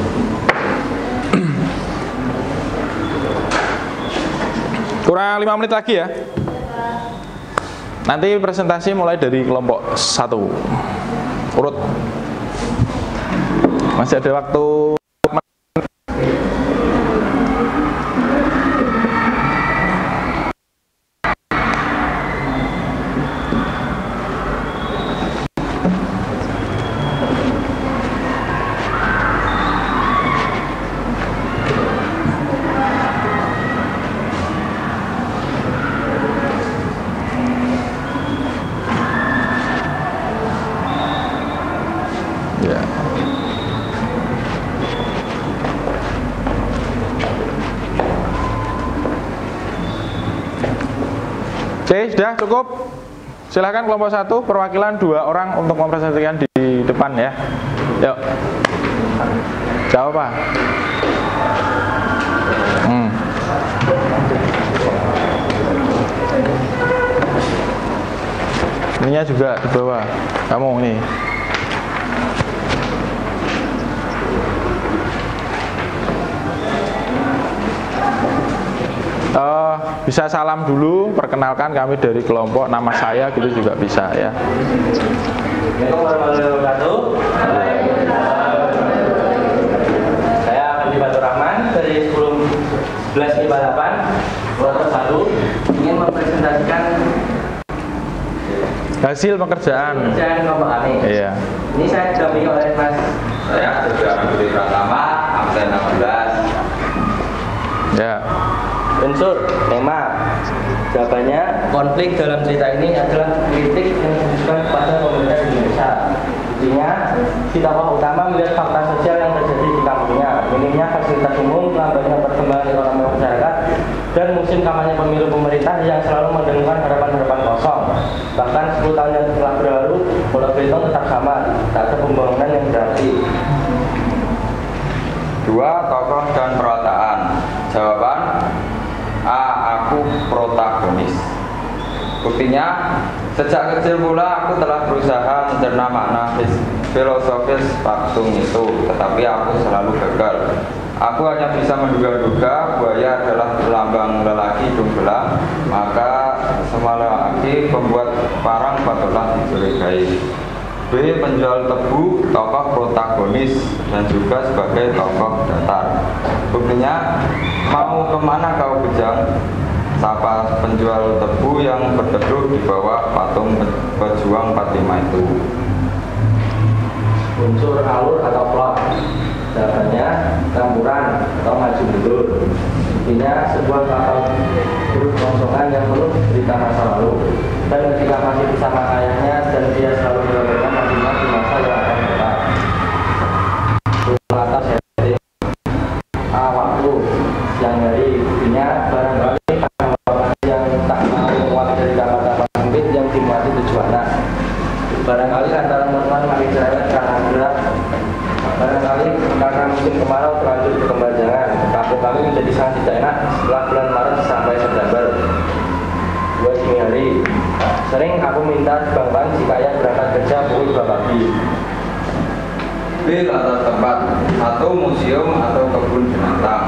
Kurang 5 menit lagi ya. Nanti presentasi mulai dari kelompok 1. Urut. Masih ada waktu. Ya. Oke, sudah cukup. Silakan kelompok 1 perwakilan 2 orang untuk mempresentasikan di depan ya. Yuk. Jawab apa? Ininya juga di bawah. Kamu ini. Bisa salam dulu, perkenalkan kami dari kelompok, nama saya gitu juga bisa ya. Assalamualaikum warahmatullahi wabarakatuh. Saya Andi Batur Rahman dari 11 IPA 8 kelompok 1 ingin mempresentasikan Hasil pekerjaan kelompok kami. Iya. Ini saya didampingi oleh Mas. Saya juga Budi Pratama, absen 16. Ya. Unsur tema jawabannya, konflik dalam cerita ini adalah kritik yang ditujukan kepada pemerintah Indonesia. Intinya, si tokoh utama melihat fakta sosial yang terjadi di kampungnya, minimnya fasilitas umum, lambatnya perkembangan ekonomi masyarakat, dan musim kampanye pemilu pemerintah yang selalu mendengungkan harapan-harapan kosong. Bahkan 10 tahun yang telah berlalu, Pulau Belitung tetap sama, tak ada pembangunan yang berarti. 2. Tokoh dan perotaan. Jawaban A. Aku protagonis. Buktinya, sejak kecil pula aku telah berusaha mencerna makna filosofis patung itu, tetapi aku selalu gagal. Aku hanya bisa menduga-duga buaya adalah lambang lelaki Donggala, maka semua lelaki pembuat parang patutlah dicurigai. B. Penjual tebu, tokoh protagonis dan juga sebagai tokoh datar. Buktinya, mau kemana kau bujang? Sapa penjual tebu yang berteduh di bawah patung pejuang Fatimah itu. Unsur alur atau plot, jawabannya campuran atau maju mundur. Intinya sebuah kapal berkelongsongan yang penuh cerita masa lalu, dan ketika masih bersama ayahnya dan dia selalu menggambarkan Fatimah di masa yang akan datang. Atas setting A. Waktu siang hari. Intinya barangkali yang tak mau menguat dari kapal-kapal sempit yang dimuati tujuannya. Barangkali antara teman makin cerewet karena gerak. Barangkali karena musim kemarau terlanjur berkepanjangan, kampung kami menjadi sangat tidak enak setelah bulan Maret sampai September. 2. Dini hari. Sering aku minta bang-bang jika ayah berangkat kerja pukul 2 pagi. B. Latar tempat. 1. Museum atau kebun binatang.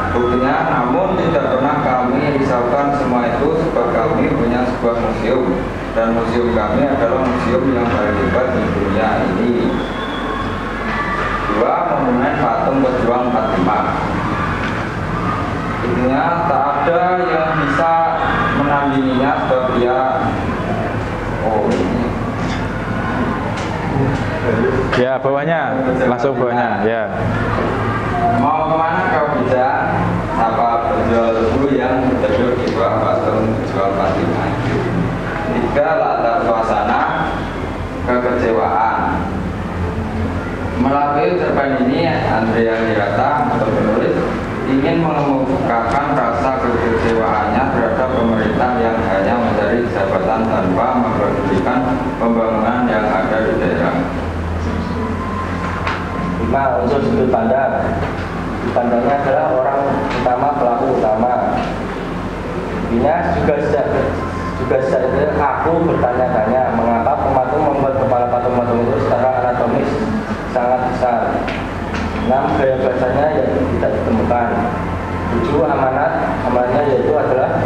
Buktinya, namun tidak pernah kami risaukan semua itu sebab kami punya sebuah museum, dan museum kami adalah museum yang paling hebat di dunia ini. 2. Monumen patung pejuang Fatimah. Intinya tak ada yang bisa menandinginya sebab dia ini. Ya, bawahnya, langsung bawahnya, ya. Mau kemana kau bisa? Apa penjual tebu yang berteduh di bawah patung pejuang Fatimah. 3. Latar suasana kekecewaan. Melalui cerpen ini, Andrea Hirata atau penulis ingin mengemukakan rasa kekecewaannya terhadap pemerintah yang hanya mencari jabatan tanpa memperdulikan pembangunan yang ada di daerah. 5. Unsur sudut pandang. Pandangnya adalah orang utama, pelaku utama. Intinya juga sejak itu aku bertanya-tanya mengapa pematung membuat kepala patung-patung itu secara anatomis sangat besar. 6. Gaya bahasanya yaitu tidak ditemukan. 7. Amanatnya yaitu adalah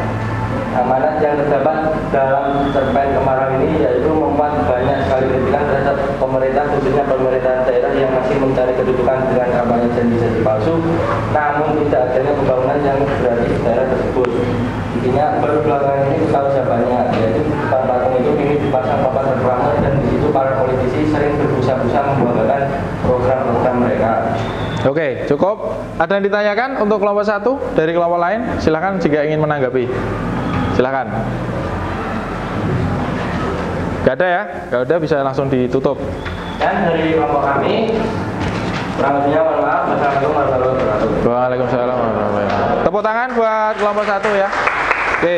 amanat yang terdapat dalam cerpen kemarau ini, yaitu memuat banyak sekali kritikan terhadap pemerintah, khususnya pemerintahan daerah yang masih mencari kedudukan dengan kampanye janji-janji palsu, namun tidak adanya pembangunan yang berarti di daerah tersebut. Intinya baru belakangan ini tahu jawabannya, yaitu di depan patung itu ini dipasang papan reklame, dan di situ para politisi sering berbusa-busa membuahkan program-program mereka. Oke, cukup. Ada yang ditanyakan untuk kelompok 1 dari kelompok lain? Silakan jika ingin menanggapi. Silakan. Gak ada ya? Gak ada, bisa langsung ditutup. Dan dari kelompok kami, kurang lebihnya mohon maaf. Wassalamualaikum warahmatullahi wabarakatuh. Waalaikumsalam warahmatullahi wabarakatuh. Tepuk tangan buat kelompok 1 ya. Oke,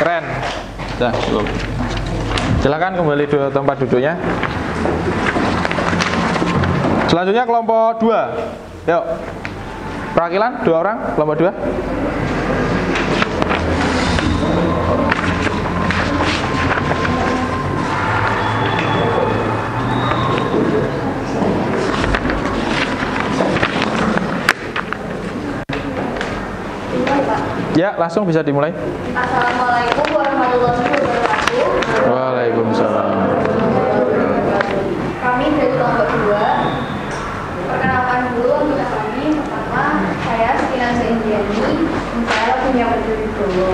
keren. Sudah cukup. Silakan kembali ke tempat duduknya. Selanjutnya kelompok 2. Yuk. Perwakilan 2 orang, kelompok 2. Ya, langsung bisa dimulai. Assalamualaikum warahmatullahi wabarakatuh. Waalaikumsalam. Kami dari kelompok 2. Perkenalkan dulu anggota kami. Pertama, saya Stina Zaindiani. Saya punya berdiri dulu.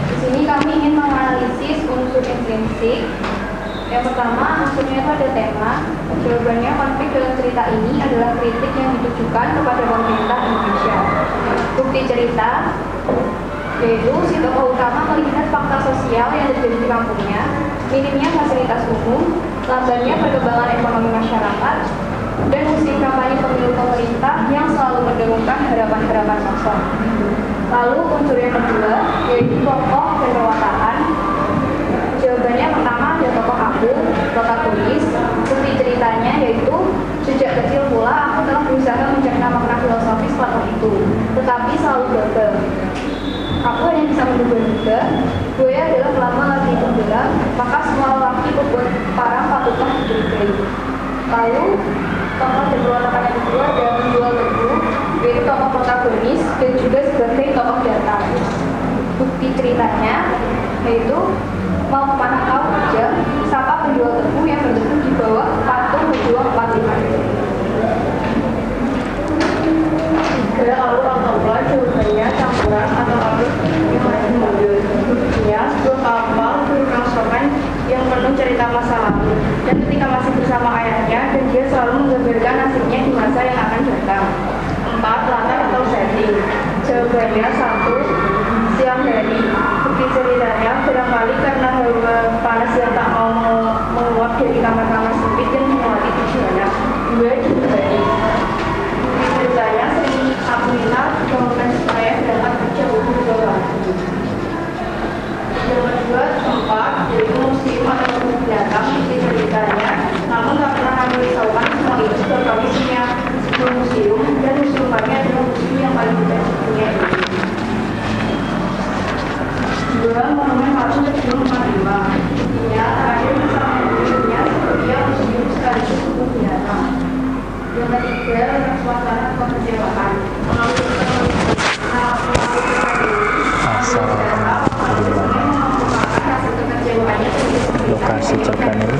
Di sini kami ingin menganalisis unsur intrinsik. Yang pertama, unsurnya itu ada tema. Jawabannya, konflik dalam cerita ini adalah kritik yang ditujukan kepada pemerintah Indonesia. Bukti cerita yaitu si tokoh utama melihat fakta sosial yang terjadi di kampungnya, minimnya fasilitas umum, lambannya perkembangan ekonomi masyarakat, dan musim kampanye pemilu pemerintah yang selalu mendengungkan harapan-harapan sosok. Lalu unsur yang kedua yaitu tokoh dan pewataan. Jawabannya pertama ada tokoh aku, protagonis. Bukti ceritanya yaitu sejak kecil pula aku telah berusaha mencerna makna filosofis Plato itu, tetapi selalu gagal. Aku hanya bisa menduga-duga buaya adalah selama lagi tenggelam, maka semua lelaki berbuat parang patutlah dicurigai. Lalu tokoh dan pewataan yang kedua ada menjual teguh, yaitu tokoh protagonis dan juga sebagai tokoh datang. Bukti ceritanya yaitu mau kemana kau kerja, sapa penjual tebu yang berteduh di bawah patung berjuang 45. Lalu Rasulullah jawabannya campuran atau arus yang masih mundur. Buktinya sebuah kapal berukuran sopan yang penuh cerita masa lalu, dan ketika masih bersama ayahnya, dan dia selalu menggambarkan nasibnya di masa yang akan datang. 4. Latar atau setting. Jawabannya 1. Siang hari. Bukti ceritanya barangkali karena hawa panas yang tak mau menguap dari kamar-kamar sempit dan melewati tujuannya. 2. Dini hari. Bukti ceritanya sering aku minta bangunkan supaya dapat jauh lebih lagi. Yang kedua, tempat yaitu museum atau binatang. Bukti ceritanya, namun tak pernah kami risaukan semua itu sebab kami punya sebuah museum, dan museum kami adalah museum yang paling besar di dunia ini. 2. Monumen patung sebelum 45. Buktinya terakhir bersama museumnya sepertinya museum sekaligus kebun binatang. Yang ketiga, suasana kekecewaan. Lokasi cerpen ini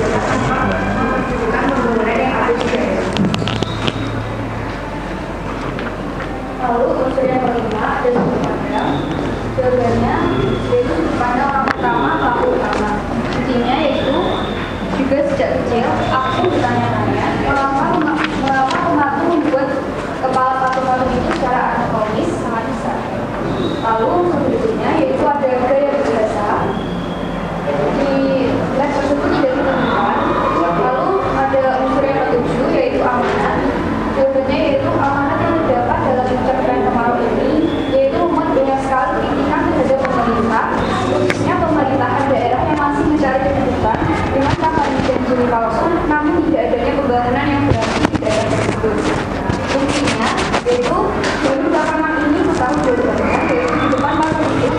lalu unsur yang kelima ada sebenarnya. Jawabannya yaitu kepada orang pertama, pelaku utama. Intinya yaitu juga sejak kecil aku bertanya-tanya mengapa pematu membuat kepala patung-patung itu secara anatomis sangat besar. Lalu unsur berikutnya yaitu ada gaya berbahasa. Di les tersebut tidak ditemukan. Lalu ada unsur yang ketujuh yaitu amanat. Jawabannya yaitu amanat yang terdapat dalam cerpen kemarau ini yaitu memuat banyak sekali kritikan terhadap pemerintah, khususnya pemerintahan daerah yang masih mencari kedudukan dengan kampanye janji palsu, namun tidak adanya pembangunan yang berarti di daerah tersebut. Buktinya yaitu baru belakangan ini tahun 2000 yaitu di depan patung itu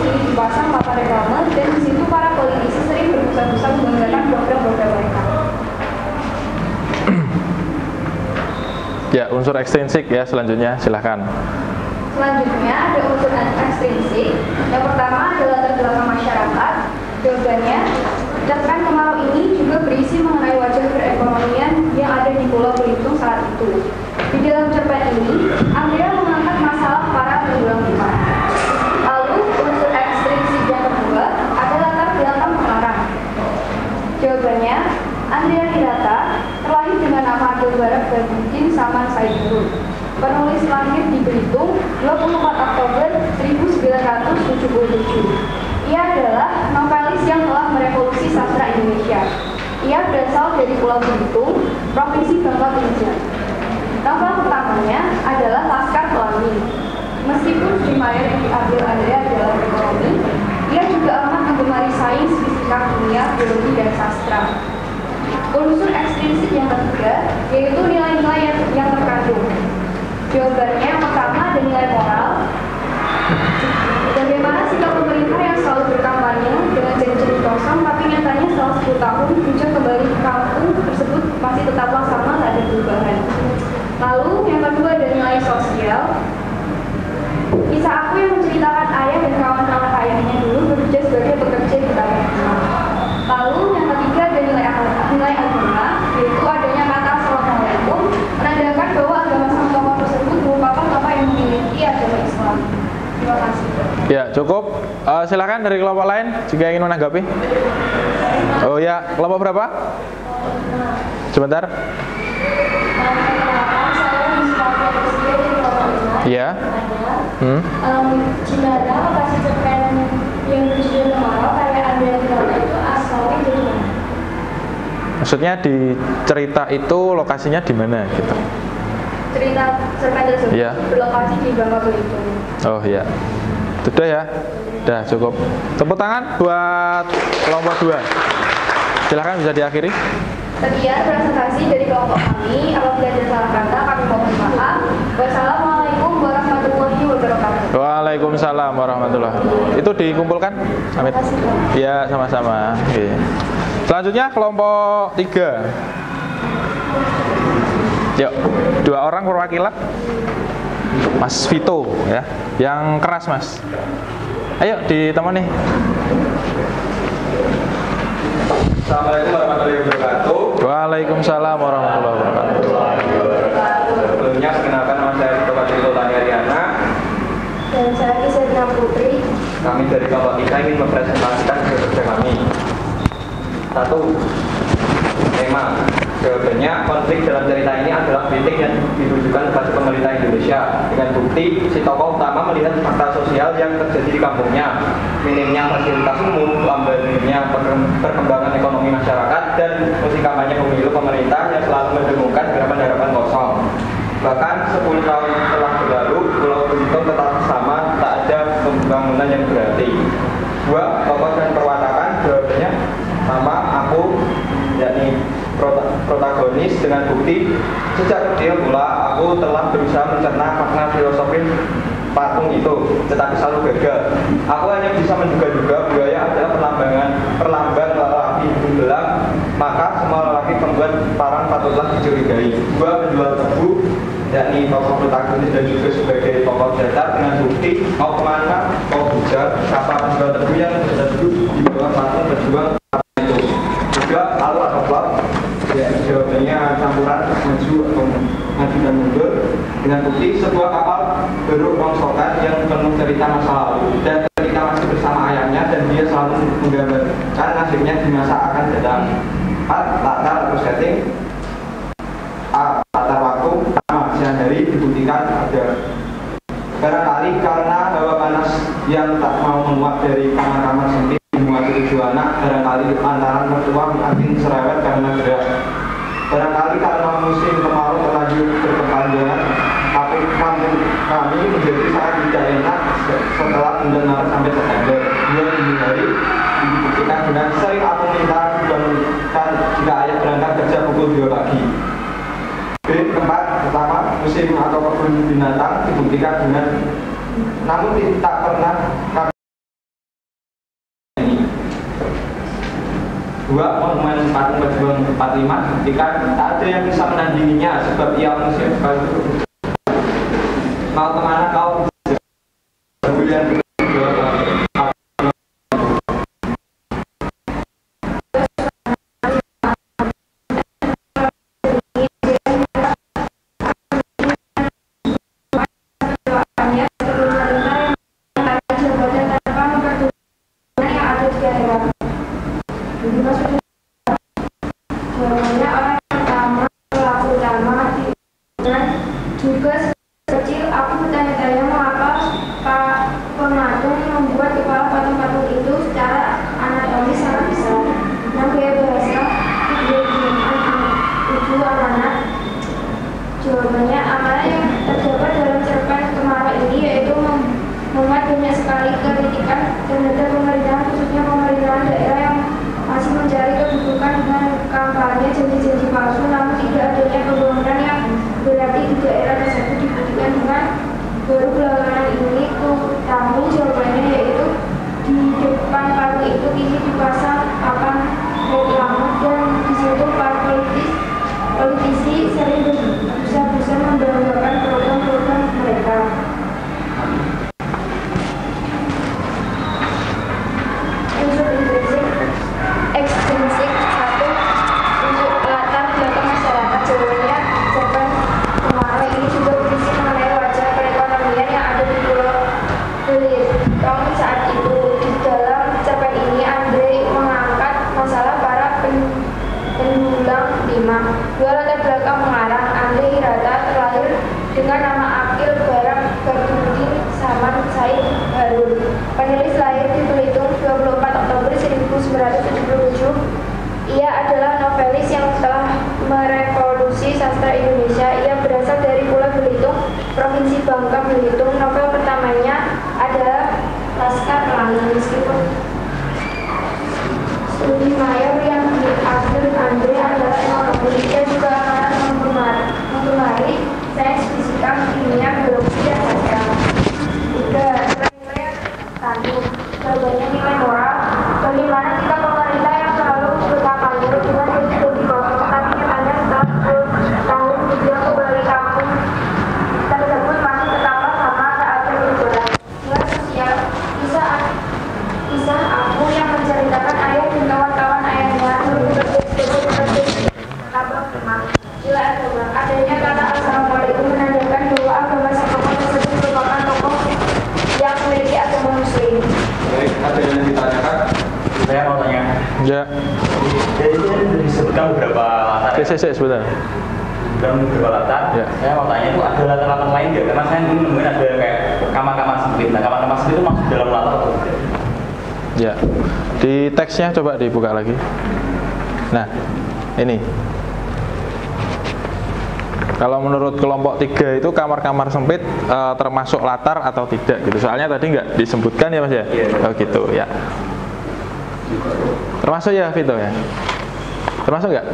ekstrinsik ya, selanjutnya silahkan. Selanjutnya ada unsur ekstrinsik. Yang pertama adalah latar belakang masyarakat. Jawabannya, cerpen kemarau ini juga berisi mengenai wajah perekonomian yang ada di Pulau Belitung saat itu. Di dalam cerpen ini, Andrea mengangkat masalah para penjual rumah. Lalu unsur ekstrinsik yang kedua adalah latar belakang pengarang. Jawabannya, Andrea Hirata terlahir dengan nama Abdul Barak Badruddin Saman Saidurul. Penulis lahir di Belitung 24 Oktober 1977. Ia adalah novelis yang telah merevolusi sastra Indonesia. Ia berasal dari Pulau Belitung, Provinsi Bangka Belitung. Novel pertamanya adalah Laskar Pelangi. Meskipun primer yang diambil Andrea adalah ekonomi, ia juga amat menggemari sains, fisika, kimia, biologi, dan sastra. Unsur ekstrinsik yang ketiga yaitu nilai-nilai yang terkandung. Jawabannya yang pertama ada nilai moral. Bagaimana sikap pemerintah yang selalu berkampanye dengan janji kosong, tapi nyatanya setelah 10 tahun hujan kembali ke kampung tersebut masih tetaplah sama, tak ada perubahan. Lalu yang kedua ada nilai sosial. Kisah aku yang menceritakan ayah dan kawan-kawan ayahnya dulu bekerja sebagai pekerja di taman. Lalu yang ketiga ada nilai agama, yaitu adanya kata Assalamualaikum, menandakan bahwa agama sang tokoh tersebut merupakan tokoh yang memiliki agama Islam. Terima kasih. Ya, cukup. Silakan dari kelompok lain jika ingin menanggapi. Oh ya, kelompok berapa? Sebentar. Ya. Gimana lokasi cerpen yang berjudul Kemarau karya Andrea Hirata itu asalnya dari mana? Maksudnya di cerita itu lokasinya di mana gitu? Cerita cerpen tersebut Iya. berlokasi di Bangka Belitung. Oh iya. Sudah ya? Sudah cukup. Tepuk tangan buat kelompok 2. Silahkan bisa diakhiri. Sekian presentasi dari kelompok kami. Apabila ada salah kata kami mohon maaf. Wassalamualaikum warahmatullahi wabarakatuh. Waalaikumsalam warahmatullahi wabarakatuh. Itu dikumpulkan? Amit. Ya, sama-sama. Oke. Selanjutnya kelompok 3. Yuk, 2 orang perwakilan. Mas Vito ya, yang keras Mas. Ayo ditemani. Assalamualaikum warahmatullahi wabarakatuh. Waalaikumsalam warahmatullahi wabarakatuh. Sebelumnya perkenalkan nama saya Vito Patrio Taniariana. Dan saya Kisah Putri. Kami dari kelompok 3 ingin mempresentasikan kerja kami. 1. Tema. Jawabannya, konflik dalam cerita ini adalah kritik yang ditujukan kepada pemerintah Indonesia. Dengan bukti, si tokoh utama melihat fakta sosial yang terjadi di kampungnya, minimnya fasilitas umum, lambannya perkembangan ekonomi masyarakat, dan musim kampanye pemilu pemerintah yang selalu mendengungkan harapan-harapan kosong. Bahkan 10 tahun telah berlalu, Pulau Belitung tetap sama, tak ada pembangunan yang berarti. 2. Tokoh dan perwatakan. Jawabannya sama, aku, yakni protagonis. Dengan bukti, sejak kecil pula aku telah berusaha mencerna makna filosofi patung itu, tetapi selalu gagal. Aku hanya bisa menduga-duga buaya adalah perlambang lelaki tenggelam, maka semua lelaki pembuat parang patutlah dicurigai. 2. Penjual tebu, yakni tokoh protagonis dan juga sebagai tokoh datar. Dengan bukti, mau kemana, mau bujar, siapa penjual tebu yang berduduk di bawah patung berjuang itu. 3. Lalu ada plot. Ya, jawabannya campuran maju dan mundur. Dengan bukti, sebuah kapal beruk rongsokan yang penuh cerita masa lalu, dan ketika masih bersama ayahnya, dan dia selalu menggambarkan nasibnya di masa akan datang. 4. Latar atau setting. A. Latar waktu. Pertama, siang hari. Dibuktikan ada barangkali karena hawa panas yang tak mau menguap dari kamar-kamar sempit dimuati 7 anak, barangkali antara mertua makin serewet karena berat, barangkali karena musim kemarau terlanjur berkepanjangan, tapi kampung kami menjadi sangat tidak enak setelah bulan Maret sampai September. 2 dini hari dibuktikan dengan sering aku minta dibangunkan jika ayah berangkat kerja pukul 2 pagi. B. Tempat pertama, musim atau kebun binatang dibuktikan dengan namun tak pernah. 2. Monumen patung berjuang 45 buktikan tak ada yang bisa menandinginya sebab ia musim sekali mau kemana kau? Jawabannya, amanah yang terdapat dalam cerpen Cemara ini yaitu memuat banyak sekali kritikan terhadap pemerintahan, khususnya pemerintahan daerah yang masih mencari kedudukan dengan kampanye janji-janji palsu, namun tidak adanya pembangunan yang berarti di daerah tersebut dibuktikan dengan baru belakangan ini tamu jawabannya yaitu di depan patung itu kini dipasang papan reklame dan di situ para politisi sering berusaha membanggakan program-program mereka. Unsur ekstrinsik satu, untuk latar belakang masyarakat. Jawabannya, cerpen Cemara ini juga berisi mengenai wajah perekonomian yang ada di Pulau Belitung saat itu. Di dalam cerpen ini Andre mengangkat masalah para pendulang timah. Dua latar belakang mengarang. Andre Hirata terlahir dengan nama Akil Barang Badruddin Saman Said Harun. Penulis lahir di Belitung 24 Oktober 1977. Ia adalah novelis yang telah merevolusi sastra Indonesia. Ia berasal dari Pulau Belitung, Provinsi Bangka Belitung. Novel pertamanya adalah Laskar Pelangi. Meskipun studi mayor yang diambil Andre adalah ekonomi, ia juga akan menggemari sains fisika, kimia, biologi, dan sastra. Tiga, nilai satu. Jawabannya nilai moral. Bagaimana jika pemerintah yang selalu berkampanye dengan studi kosong, tapi nyatanya setelah 10 tahun dia kembali kampung tersebut masih tetaplah sama saat berjualan. Nilai sosial. Kisah aku yang menceritakan ayah dan kawan-kawan ayahnya berbeda abang teman. Nilai agama. Adanya kata assalamualaikum menandakan bahwa agama si tokoh tersebut merupakan tokoh yang memiliki agama muslim. Baik, ada yang ditanyakan? Saya mau tanya. Ya. Jadi ini disebutkan beberapa latar. Sebentar. Dalam beberapa latar. Ya. Saya mau tanya itu ada latar-latar lain nggak? Karena saya nemuin ada kayak kamar-kamar sempit. Nah, kamar-kamar sempit itu masuk dalam latar atau tidak? Ya, di teksnya coba dibuka lagi. Nah, ini. Kalau menurut kelompok 3 itu kamar-kamar sempit termasuk latar atau tidak gitu. Soalnya tadi nggak disebutkan ya Mas ya? Oh gitu ya. Termasuk ya Vito ya? Termasuk nggak?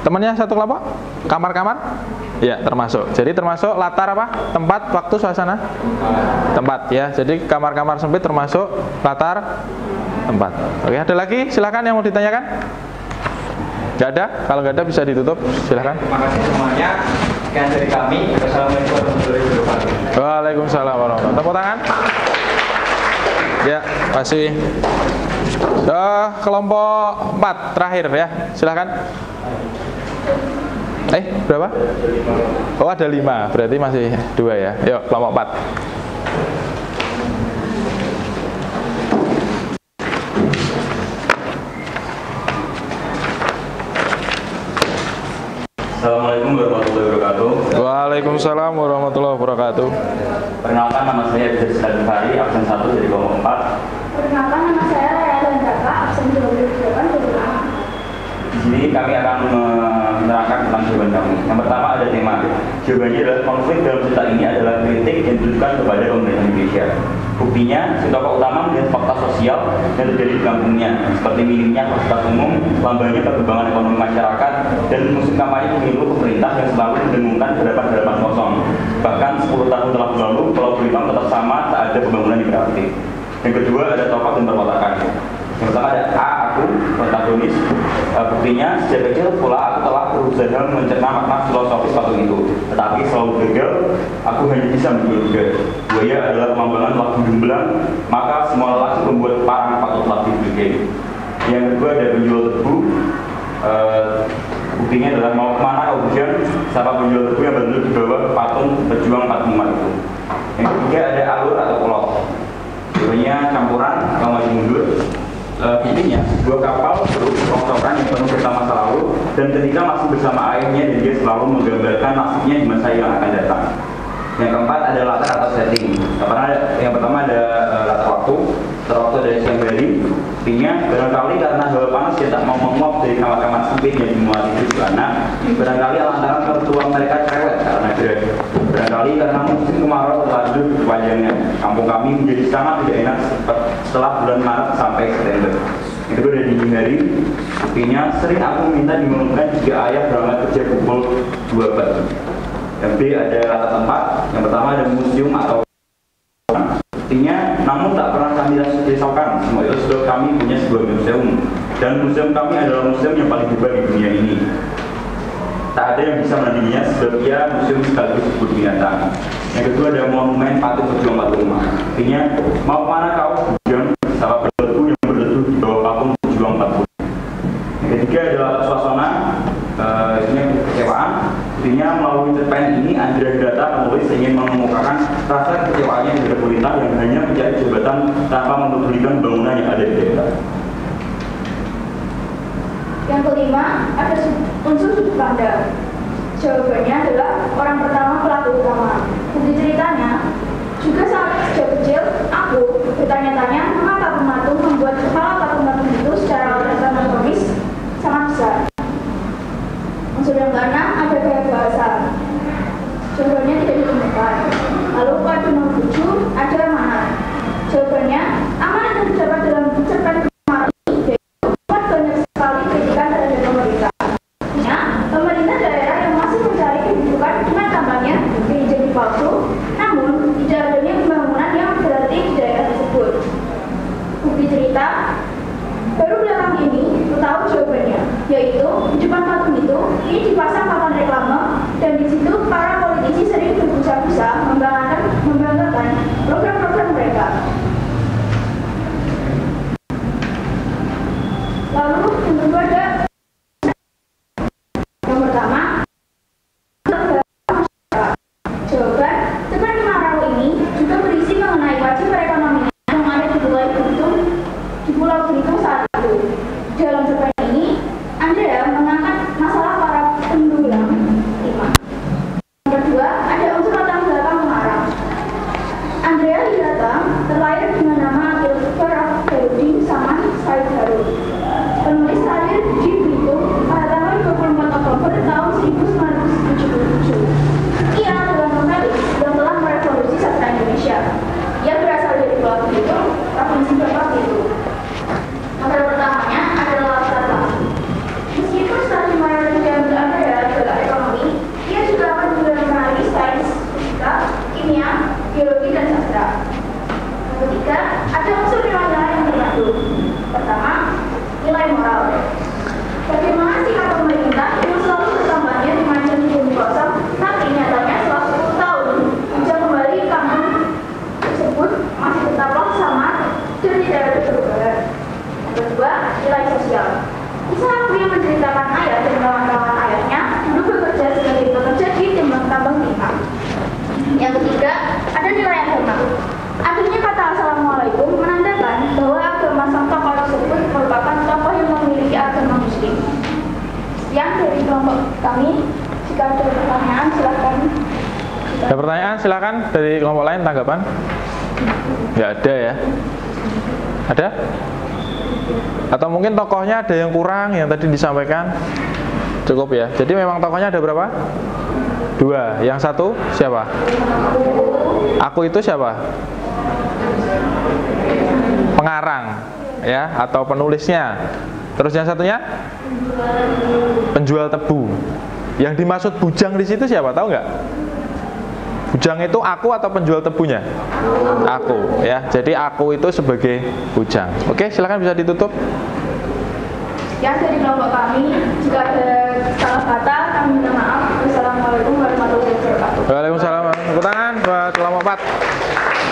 Temannya satu kelompok? Kamar-kamar? Ya termasuk. Jadi termasuk latar apa? Tempat, waktu, suasana? Tempat ya. Jadi kamar-kamar sempit termasuk latar, tempat. Oke, ada lagi? Silakan yang mau ditanyakan. Gak ada? Kalau nggak ada bisa ditutup. Silakan. Terima kasih semuanya. Sekian dari kami. Wassalamualaikum warahmatullahi wabarakatuh. Waalaikumsalam warahmatullahi wabarakatuh. Tepuk tangan. Ya, masih. Kelompok 4 terakhir ya. Silakan. Berapa? Oh ada 5, berarti masih 2 ya. Yuk, kelompok 4. Assalamualaikum warahmatullahi wabarakatuh. Waalaikumsalam warahmatullahi wabarakatuh. Perkenalkan, nama saya Abdul Fahri, absen 1 dari kelompok 4. Perkenalkan, nama saya Raya Landaka, absen 28 dari A. Di sini kami akan menerangkan tentang jawaban kami. Yang pertama ada tema. Jawabannya adalah konflik dalam cerita ini adalah kritik yang ditujukan kepada pemerintah Indonesia. Buktinya, si tokoh utama melihat fakta sosial yang terjadi di kampungnya, seperti minimnya fasilitas umum, lambannya perkembangan ekonomi masyarakat, dan musim kampanye pemilu pemerintah yang selalu mendengungkan hadapan-hadapan kosong. Bahkan 10 tahun telah berlalu, Pulau Belitung tetap sama, tak ada pembangunan yang berarti. Yang kedua ada tokoh dan perwatakan. Yang pertama ada A, aku, protagonis. Buktinya, sejak kecil pula aku telah berusaha berusaha mencerna makna filosofis patung itu, tetapi selalu gagal. Aku hanya bisa menduga. Buaya adalah pemandangan lagi gemblang, maka semua lelaki membuat parang patutlah dibeli. Yang kedua ada penjual tebu. Buktinya adalah mau kemana kau hujan, siapa penjual tebu yang berduduk di bawah patung berjuang 45 itu. Yang ketiga ada alur atau plot. Sebenarnya campuran kalau maju mundur. Intinya dua kapal rongsokan yang penuh cerita masa lalu, dan ketika masih bersama airnya, dan dia selalu menggambarkan nasibnya di masa yang akan datang. Yang keempat ada latar atau setting. Yang pertama ada latar waktu dari siang hari. Artinya barangkali karena hawa panas yang tak mau menguap dari kamar-kamar sempit yang dimuati itu anak. Barangkali lantaran mertua mereka cerewet karena gerak. Barangkali karena musim kemarau terlanjur panjangnya. Kampung kami menjadi sangat tidak enak setelah bulan Maret sampai September. Itu dari dini hari. Artinya sering aku minta diumumkan jika ayah berangkat kerja pukul 2 pagi. Yang B ada latar tempat. Yang pertama ada museum atau artinya, namun tak pernah kami risaukan. Semua itu sebab kami punya sebuah museum, dan museum kami adalah museum yang paling hebat di dunia ini. Tak ada yang bisa menandinginya sebab ia museum sekaligus kebun binatang. Yang kedua ada monumen patung berjuang 45. Artinya, mau kemana kau hujan, siapa berletu yang berletu di bawah patung berjuang 40. Yang ketiga adalah suasana, ini kekecewaan. Artinya melalui cerpen ini Andrea Hirata penulis ingin mengemukakan rasa kekecewaannya di pemerintah yang hanya mencari jabatan tanpa mempedulikan bangunan yang ada di daerah. Yang kelima ada unsur sudut pandang. Jawabannya adalah orang pertama pelaku utama. Bukti ceritanya juga saat sejak kecil aku bertanya-tanya mengapa pematung membuat kepala patung-patung itu secara anatomis sangat besar. Unsur yang keenam ada gaya bahasa. Jawabannya tidak ditemukan. Lalu pada nomor 7 ada amanat. Jawabannya amanat yang terdapat dalam cerpen kemarin yaitu banyak sekali kritikan terhadap pemerintah. Artinya pemerintah daerah yang masih mencari kehidupan dengan kampanye jadi palsu, namun tidak adanya pembangunan yang berarti di daerah tersebut. Bukti cerita baru belakang ini tahu jawabannya, yaitu di depan patung itu ini dipasang papan reklame, dan di situ para politisi sering berbusa-busa membanggakan program-program mereka. Lalu yang kedua ada yang pertama jawaban tekan kemarau ini juga berisi mengenai wajib perekonomian yang ada di Pulau Belitung saat itu. Dalam cerpen ini, Andrea mengangkat masalah para tenggelam 5. Yang kedua, ada unsur latar belakang pengarang. Andrea Hirata terlahir dengan nama Akil Farahudin Saman Said Harun. Penulis lahir di Belitung pada tanggal 24 Oktober tahun 1977. Ia adalah novelis yang telah merevolusi sastra Indonesia. Ia berasal dari Pulau Belitung, Provinsi Bangka Belitung. Novel pertamanya adalah latar belakang. Meskipun studi mayoritas yang Andrea adalah ekonomi, ia juga akan mengenai sains, fisika, kimia, biologi, dan sastra. Yang ketiga, ada unsur nilai yang tertentu. Pertama, nilai moral. Bagaimana sikap pemerintah yang selalu bertambahnya dimanjang di bumi kosong, tapi nyatanya setelah 10 tahun bisa kembali kampung tersebut masih tetaplah sama dan tidak ada perubahan. Kedua, nilai sosial. Kisah aku yang menceritakan ayah dan kawan-kawan ayahnya dulu bekerja sebagai pekerja di tambang timah. Yang ketiga, ada nilai agama. Akhirnya kata Assalamualaikum menandakan bahwa agama sang tokoh tersebut merupakan tokoh yang memiliki agama Muslim. Yang dari kelompok kami, jika ada pertanyaan silahkan. Ada pertanyaan silahkan dari kelompok lain, tanggapan? Nggak ada ya? Ada? Atau mungkin tokohnya ada yang kurang yang tadi disampaikan? Cukup ya. Jadi memang tokohnya ada berapa? 2. Yang satu siapa? Aku itu siapa? Pengarang ya, atau penulisnya. Terus yang satunya? Penjual tebu. Yang dimaksud bujang di situ siapa? Tahu nggak? Bujang itu aku atau penjual tebunya? Aku ya. Jadi aku itu sebagai bujang. Oke, silakan bisa ditutup. Sekian dari kelompok kami. Jika ada salah kata, kami minta maaf. Wassalamualaikum warahmatullahi wabarakatuh. Waalaikumsalam. Tepuk tangan buat kelompok 4.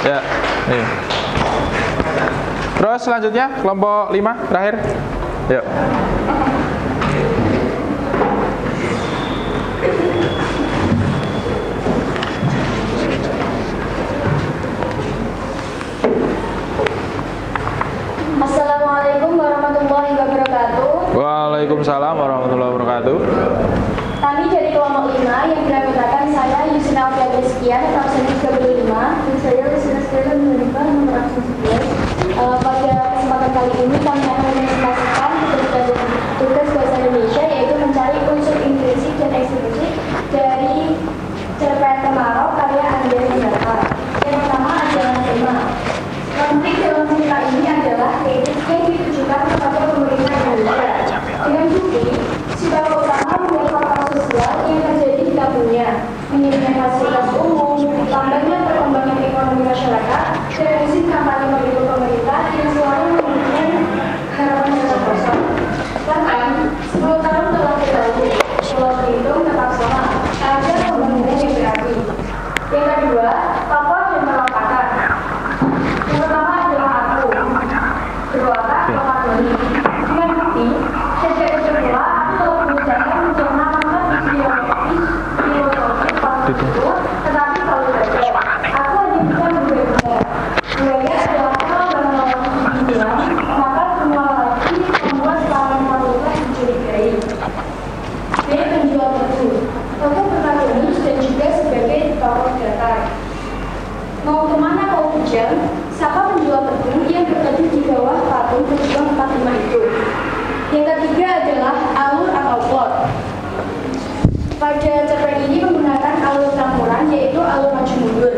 Ya, nih. Terus selanjutnya kelompok 5 terakhir. Yuk. Assalamualaikum warahmatullahi wabarakatuh. Waalaikumsalam warahmatullahi wabarakatuh. Kami dari kelompok 5 yang dinamakan saya Yusina Alfian Rizkian, absen 35, dan saya Yusina Sekalian menerima nomor absen 11. Pada kesempatan kali ini kami akan menjelaskan tugas bahasa Indonesia, yaitu mencari unsur implisit dan eksplisit dari cerpen Kemarau karya Andrea Hendaka. Yang pertama adalah tema. Konflik dalam cerita ini adalah kritik yang ditujukan kepada pemerintah Indonesia. Dengan bukti, si tokoh utama membuat fakta sosial yang terjadi di kampungnya, minimnya fasilitas umum, lambatnya perkembangan ekonomi masyarakat, dan musim kampanye mendukung pemerintah yang selalu memberikan harapan-harapan kosong. Bahkan, 10 tahun telah berlalu, Pulau Belitung tetap sama, ada pembangunan yang berarti. Yang kedua, tokoh dan pelompatan. Yang pertama adalah aku, berwatak Lokatoni. Dengan bukti, sejak kecil pula aku telah berusaha mencerna manfaat filosofi pas itu, tetapi kalau belajar, aku hanya bisa berbeda. Budaya adalah hal yang bilang, maka semua lagi membuat selama fakultas dicurigai. Dia penjual betul, tokoh protagonis dan juga sebagai tokoh datar. Mau kemana kau hujan? Siapa penjual tepung yang berteduh di bawah patung pejuang 45 itu? Yang ketiga adalah alur atau plot. Pada cerpen ini menggunakan alur campuran, yaitu alur maju mundur.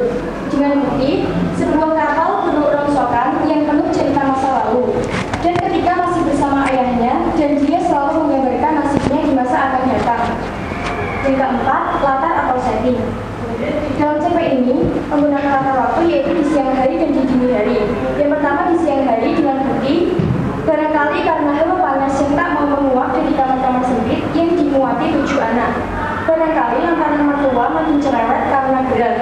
Dengan bukti, sebuah kapal penuh rongsokan yang penuh cerita masa lalu. Dan ketika masih bersama ayahnya, dan dia selalu menggambarkan nasibnya di masa akan datang. Yang keempat, latar atau setting. Dalam cerpen ini, menggunakan latar waktu yaitu di siang hari dan di dini hari. Yang pertama di siang hari dengan bukti, barangkali karena hawa panas yang tak mau menguap dari kamar-kamar sempit yang dimuati 7 anak. Barangkali lantaran mertua makin cerewet karena geram.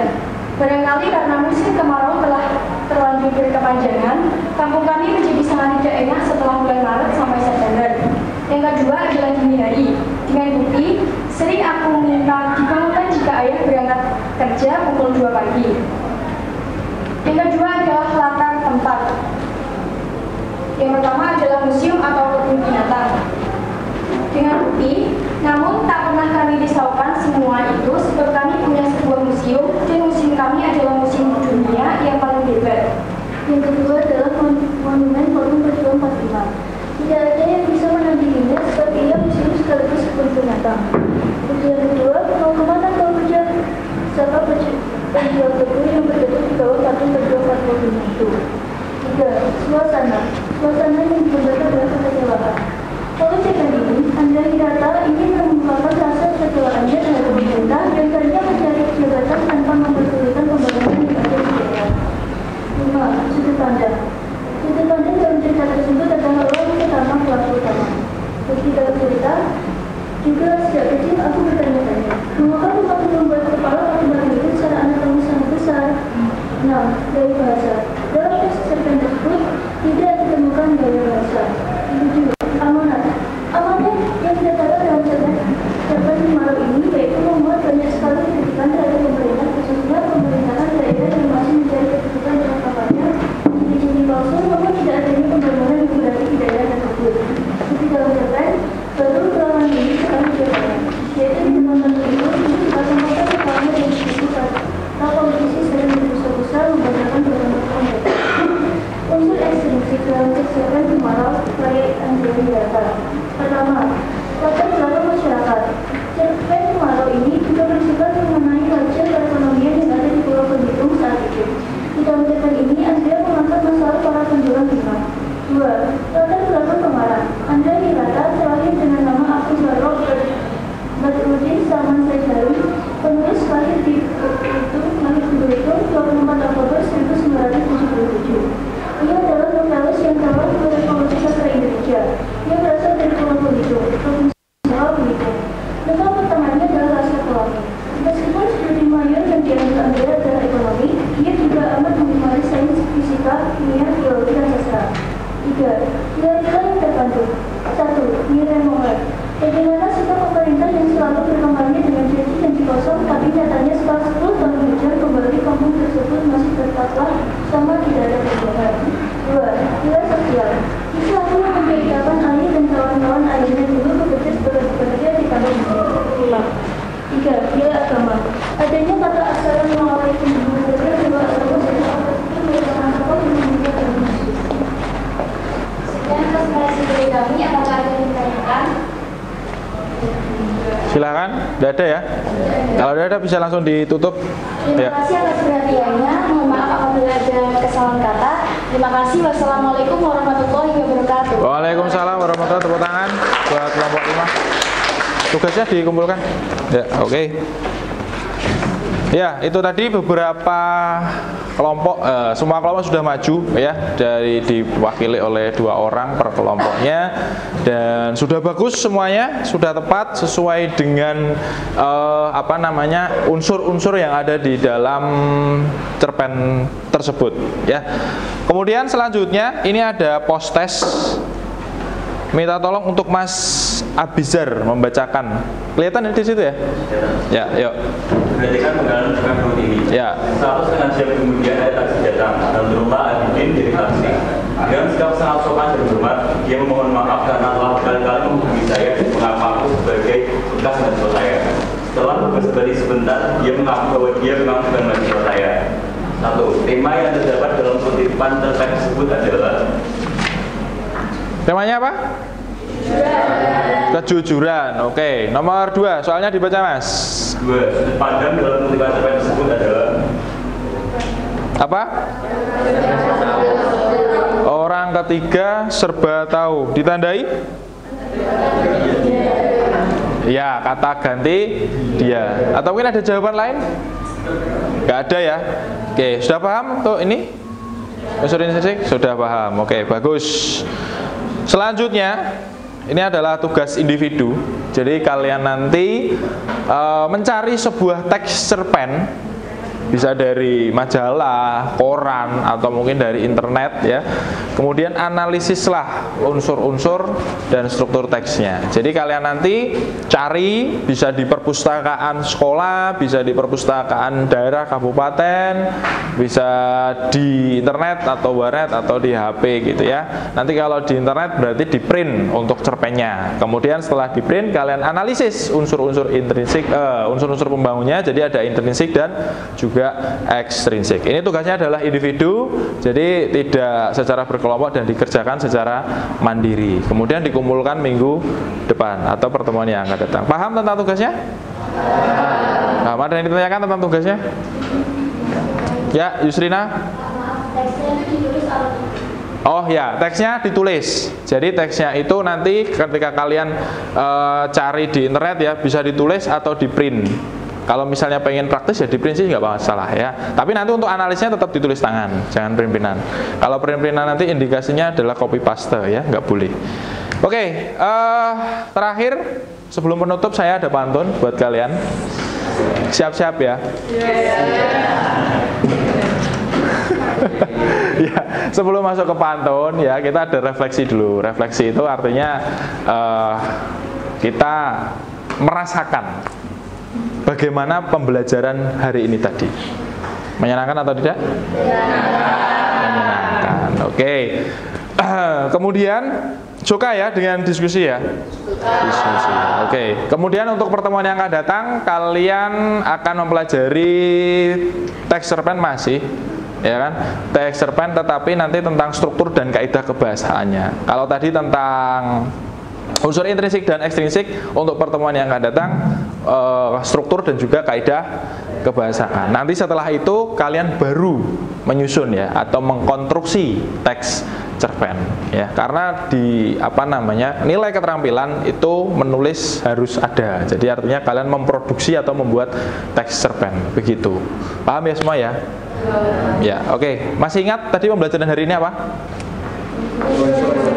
Barangkali karena musim kemarau telah terlanjur berkepanjangan, kampung kami menjadi sangat tidak enak setelah bulan Maret sampai September. Yang kedua adalah dini hari. Dengan bukti, sering aku minta dibangunkan jika ayah berangkat kerja pukul 2 pagi. Yang kedua adalah latar tempat. Yang pertama adalah museum atau kebun binatang. Dengan bukti, namun tak pernah kami risaukan semua itu sebab kami punya sebuah museum dan museum kami adalah museum dunia yang paling hebat. Yang kedua adalah monumen Forum Pejuang 45. Tidak ada yang bisa menandinginya sebab ia museum sekaligus kebun binatang. Yang kedua, mau kemana kau berjalan? Siapa penjual tebu yang bergerak di bawah patung pejuang 45 itu? 3. Suasana. Suasana yang digambarkan adalah kekecewaan. Kalau cerpen ini, Andrea Hirata ingin mengungkapkan rasa kekecewaannya terhadap pemerintah dan karena mencari jabatan tanpa memperdulikan pembangunan yang ada di daerah. 5. Sudut pandang. Sudut pandang dalam cerita tersebut adalah orang pertama pelaku utama. Meski dalam cerita, juga sejak kecil aku bertanya-tanya, mengapa rumah membuat kepala batu itu secara anatomis sangat besar? 6. Gaya bahasa. Dalam teks cerpen tersebut tidak ditemukan gaya bahasa. 7. Amanat. Amanat yang dikatakan dalam cerpen Kemarau ini yaitu membuat banyak sekali kritikan terhadap pemerintah, khususnya pemerintahan daerah yang masih mencari keputusan dalam kampanye izin palsu maupun tidak adanya pembangunan yang berarti di daerah tersebut. Seperti dalam cerpen, baru perlawanan ini sekali jawabannya, yaitu di depan itu dipasangkan kepalanya dan disebutkan politisi sering berusaha membanggakan beberapa unsur ekstremistik dalam cerpen Kemarau karya Andrea Hirata. Pertama, latar belakang masyarakat. Cerpen Kemarau ini juga bersifat mengenai wajah perekonomian yang ada di Pulau Belitung saat itu. Di dalam cerpen ini, Andrea mengangkat masalah para penjual rumah. 2. Latar belakang pemarah. Andrea Hirata terlahir dengan nama Abdul Barok Badrudin Salman Saidarum, penulis lahir di Belitung 24 Oktober 1977. Ia adalah novelis yang telah merevolusi sastra Indonesia. Ia berasal dari kelompok Silahkan, tidak ada ya? Kalau tidak ada bisa langsung ditutup. Terima kasih atas perhatiannya. Mohon maaf apabila ada kesalahan kata. Terima kasih. Wassalamualaikum warahmatullahi wabarakatuh. Waalaikumsalam warahmatullahi wabarakatuh. Tepuk tangan buat kelompok 5. Tugasnya dikumpulkan. Ya, oke. Ya, itu tadi beberapa kelompok, semua kelompok sudah maju ya, diwakili oleh 2 orang per kelompoknya, dan sudah bagus semuanya, sudah tepat sesuai dengan unsur-unsur yang ada di dalam cerpen tersebut ya. Kemudian selanjutnya ini ada post test. Minta tolong untuk Mas Abizar membacakan. Kelihatan di situ ya? Ya, yuk. Perhatikan penggalan cerpen berikut ini. Ya. 1,5 jam kemudian ada taksi datang. Alhamdulillah Abidin dari taksi. Dengan sikap sangat sopan dan hormat, dia memohon maaf karena telah berkali-kali menghubungi saya dan mengaku aku sebagai bekas mahasiswa saya. Setelah berbalik sebentar, dia mengaku bahwa dia memang bukan mahasiswa saya. 1. Tema yang terdapat dalam kutipan cerpen tersebut adalah temanya apa? Kejujuran. Oke. Nomor 2, soalnya dibaca Mas. 2. Sudut pandang dalam kutipan cerpen tersebut adalah apa? Orang ketiga serba tahu. Ditandai? Ya, kata ganti dia. Atau mungkin ada jawaban lain? Gak ada ya. Oke, sudah paham untuk ini? Unsur intrinsik? Sudah paham. Oke, bagus. Selanjutnya, ini adalah tugas individu. Jadi kalian nanti mencari sebuah teks cerpen, bisa dari majalah, koran, atau mungkin dari internet ya. Kemudian analisislah unsur-unsur dan struktur teksnya. Jadi kalian nanti cari, bisa di perpustakaan sekolah, bisa di perpustakaan daerah kabupaten, bisa di internet atau warnet atau di HP gitu ya. Nanti kalau di internet berarti di print untuk cerpennya. Kemudian setelah di print kalian analisis unsur-unsur intrinsik, unsur-unsur pembangunnya. Jadi ada intrinsik dan juga ekstrinsik. Ini tugasnya adalah individu, jadi tidak secara berkelompok dan dikerjakan secara mandiri. Kemudian dikumpulkan minggu depan atau pertemuan yang akan datang. Paham tentang tugasnya? Paham? Ada yang ditanyakan tentang tugasnya? Ya, Yusrina? Oh ya, teksnya ditulis. Jadi teksnya itu nanti ketika kalian cari di internet ya, bisa ditulis atau di print. Kalau misalnya pengen praktis ya di print sih nggak masalah ya. Tapi nanti untuk analisnya tetap ditulis tangan, jangan print-printan. Kalau print-printan nanti indikasinya adalah copy paste ya, nggak boleh. Oke, terakhir sebelum penutup saya ada pantun buat kalian. Siap-siap ya. Ya, sebelum masuk ke pantun ya kita ada refleksi dulu. Refleksi itu artinya kita merasakan bagaimana pembelajaran hari ini tadi. Menyenangkan atau tidak? Menyenangkan. Oke. Kemudian suka ya dengan diskusi ya? Diskusi. Oke. Kemudian untuk pertemuan yang akan datang, kalian akan mempelajari teks cerpen masih, ya kan? Teks cerpen tetapi nanti tentang struktur dan kaidah kebahasaannya. Kalau tadi tentang unsur intrinsik dan ekstrinsik, untuk pertemuan yang akan datang struktur dan juga kaidah kebahasaan. Nanti setelah itu kalian baru menyusun ya atau mengkonstruksi teks cerpen ya. Karena di nilai keterampilan itu menulis harus ada. Jadi artinya kalian memproduksi atau membuat teks cerpen. Begitu. Paham ya semua ya? Ya, oke. Masih ingat tadi pembelajaran hari ini apa?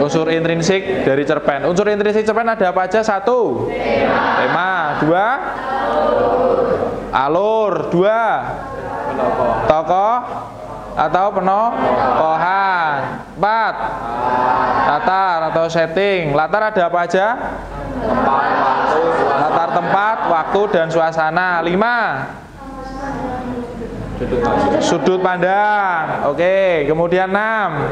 Unsur intrinsik dari cerpen. Unsur intrinsik cerpen ada apa aja? 1. Tema. 2. Alur. 2. Tokoh atau penokohan. 4. Latar atau setting. Latar ada apa aja? Latar tempat, waktu dan suasana. 5. Sudut pandang. Oke, kemudian 6.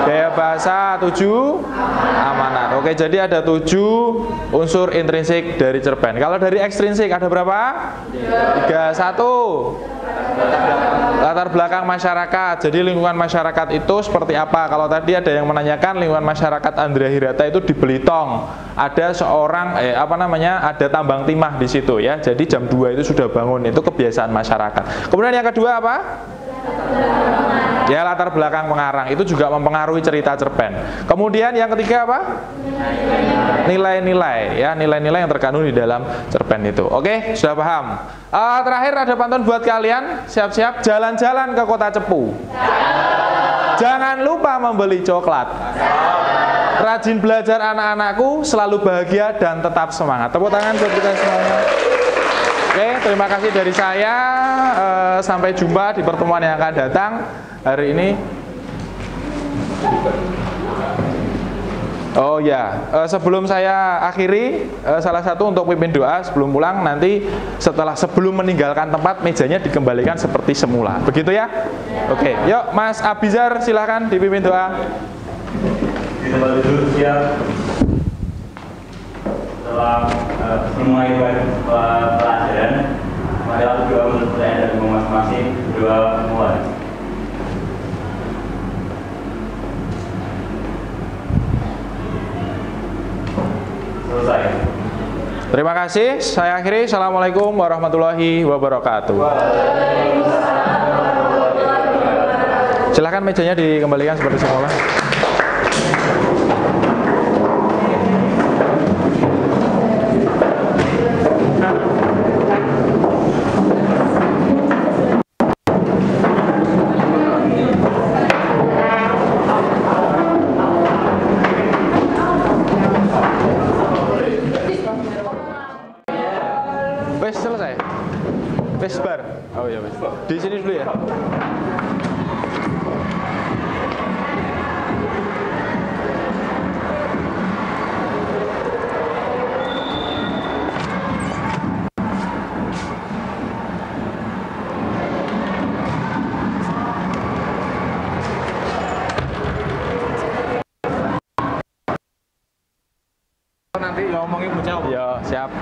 Gaya bahasa. 7. Amanat. Oke, jadi ada 7 unsur intrinsik dari cerpen. Kalau dari ekstrinsik ada berapa? 3. 1. Latar belakang masyarakat. Jadi lingkungan masyarakat itu seperti apa? Kalau tadi ada yang menanyakan lingkungan masyarakat Andrea Hirata itu di Belitung. Ada seorang ada tambang timah di situ ya. Jadi jam 2 itu sudah bangun, itu kebiasaan masyarakat. Kemudian yang kedua apa? Ya, latar belakang pengarang itu juga mempengaruhi cerita cerpen. Kemudian yang ketiga apa? Nilai-nilai ya, nilai-nilai yang terkandung di dalam cerpen itu. Oke, sudah paham. Terakhir ada pantun buat kalian. Siap-siap jalan-jalan ke kota Cepu. Jangan lupa membeli coklat. Rajin belajar anak-anakku, selalu bahagia dan tetap semangat. Tepuk tangan buat kita semuanya. Oke, terima kasih dari saya. Sampai jumpa di pertemuan yang akan datang. Hari ini oh ya, sebelum saya akhiri, salah satu untuk pimpin doa sebelum pulang nanti sebelum meninggalkan tempat mejanya dikembalikan seperti semula. Begitu ya? Oke, yuk Mas Abizar silahkan dipimpin doa. Di tempat duduk siap. Setelah memulai pelajaran, mari aku doa menurut pertanyaan dari masing-masing. Doa mulai. Selesai. Terima kasih. Saya akhiri. Assalamualaikum warahmatullahi wabarakatuh. Silahkan mejanya dikembalikan seperti semula. Selesai. Bar. Oh ya, di sini dulu ya. Nanti ngomongin bocah. Ya, siap.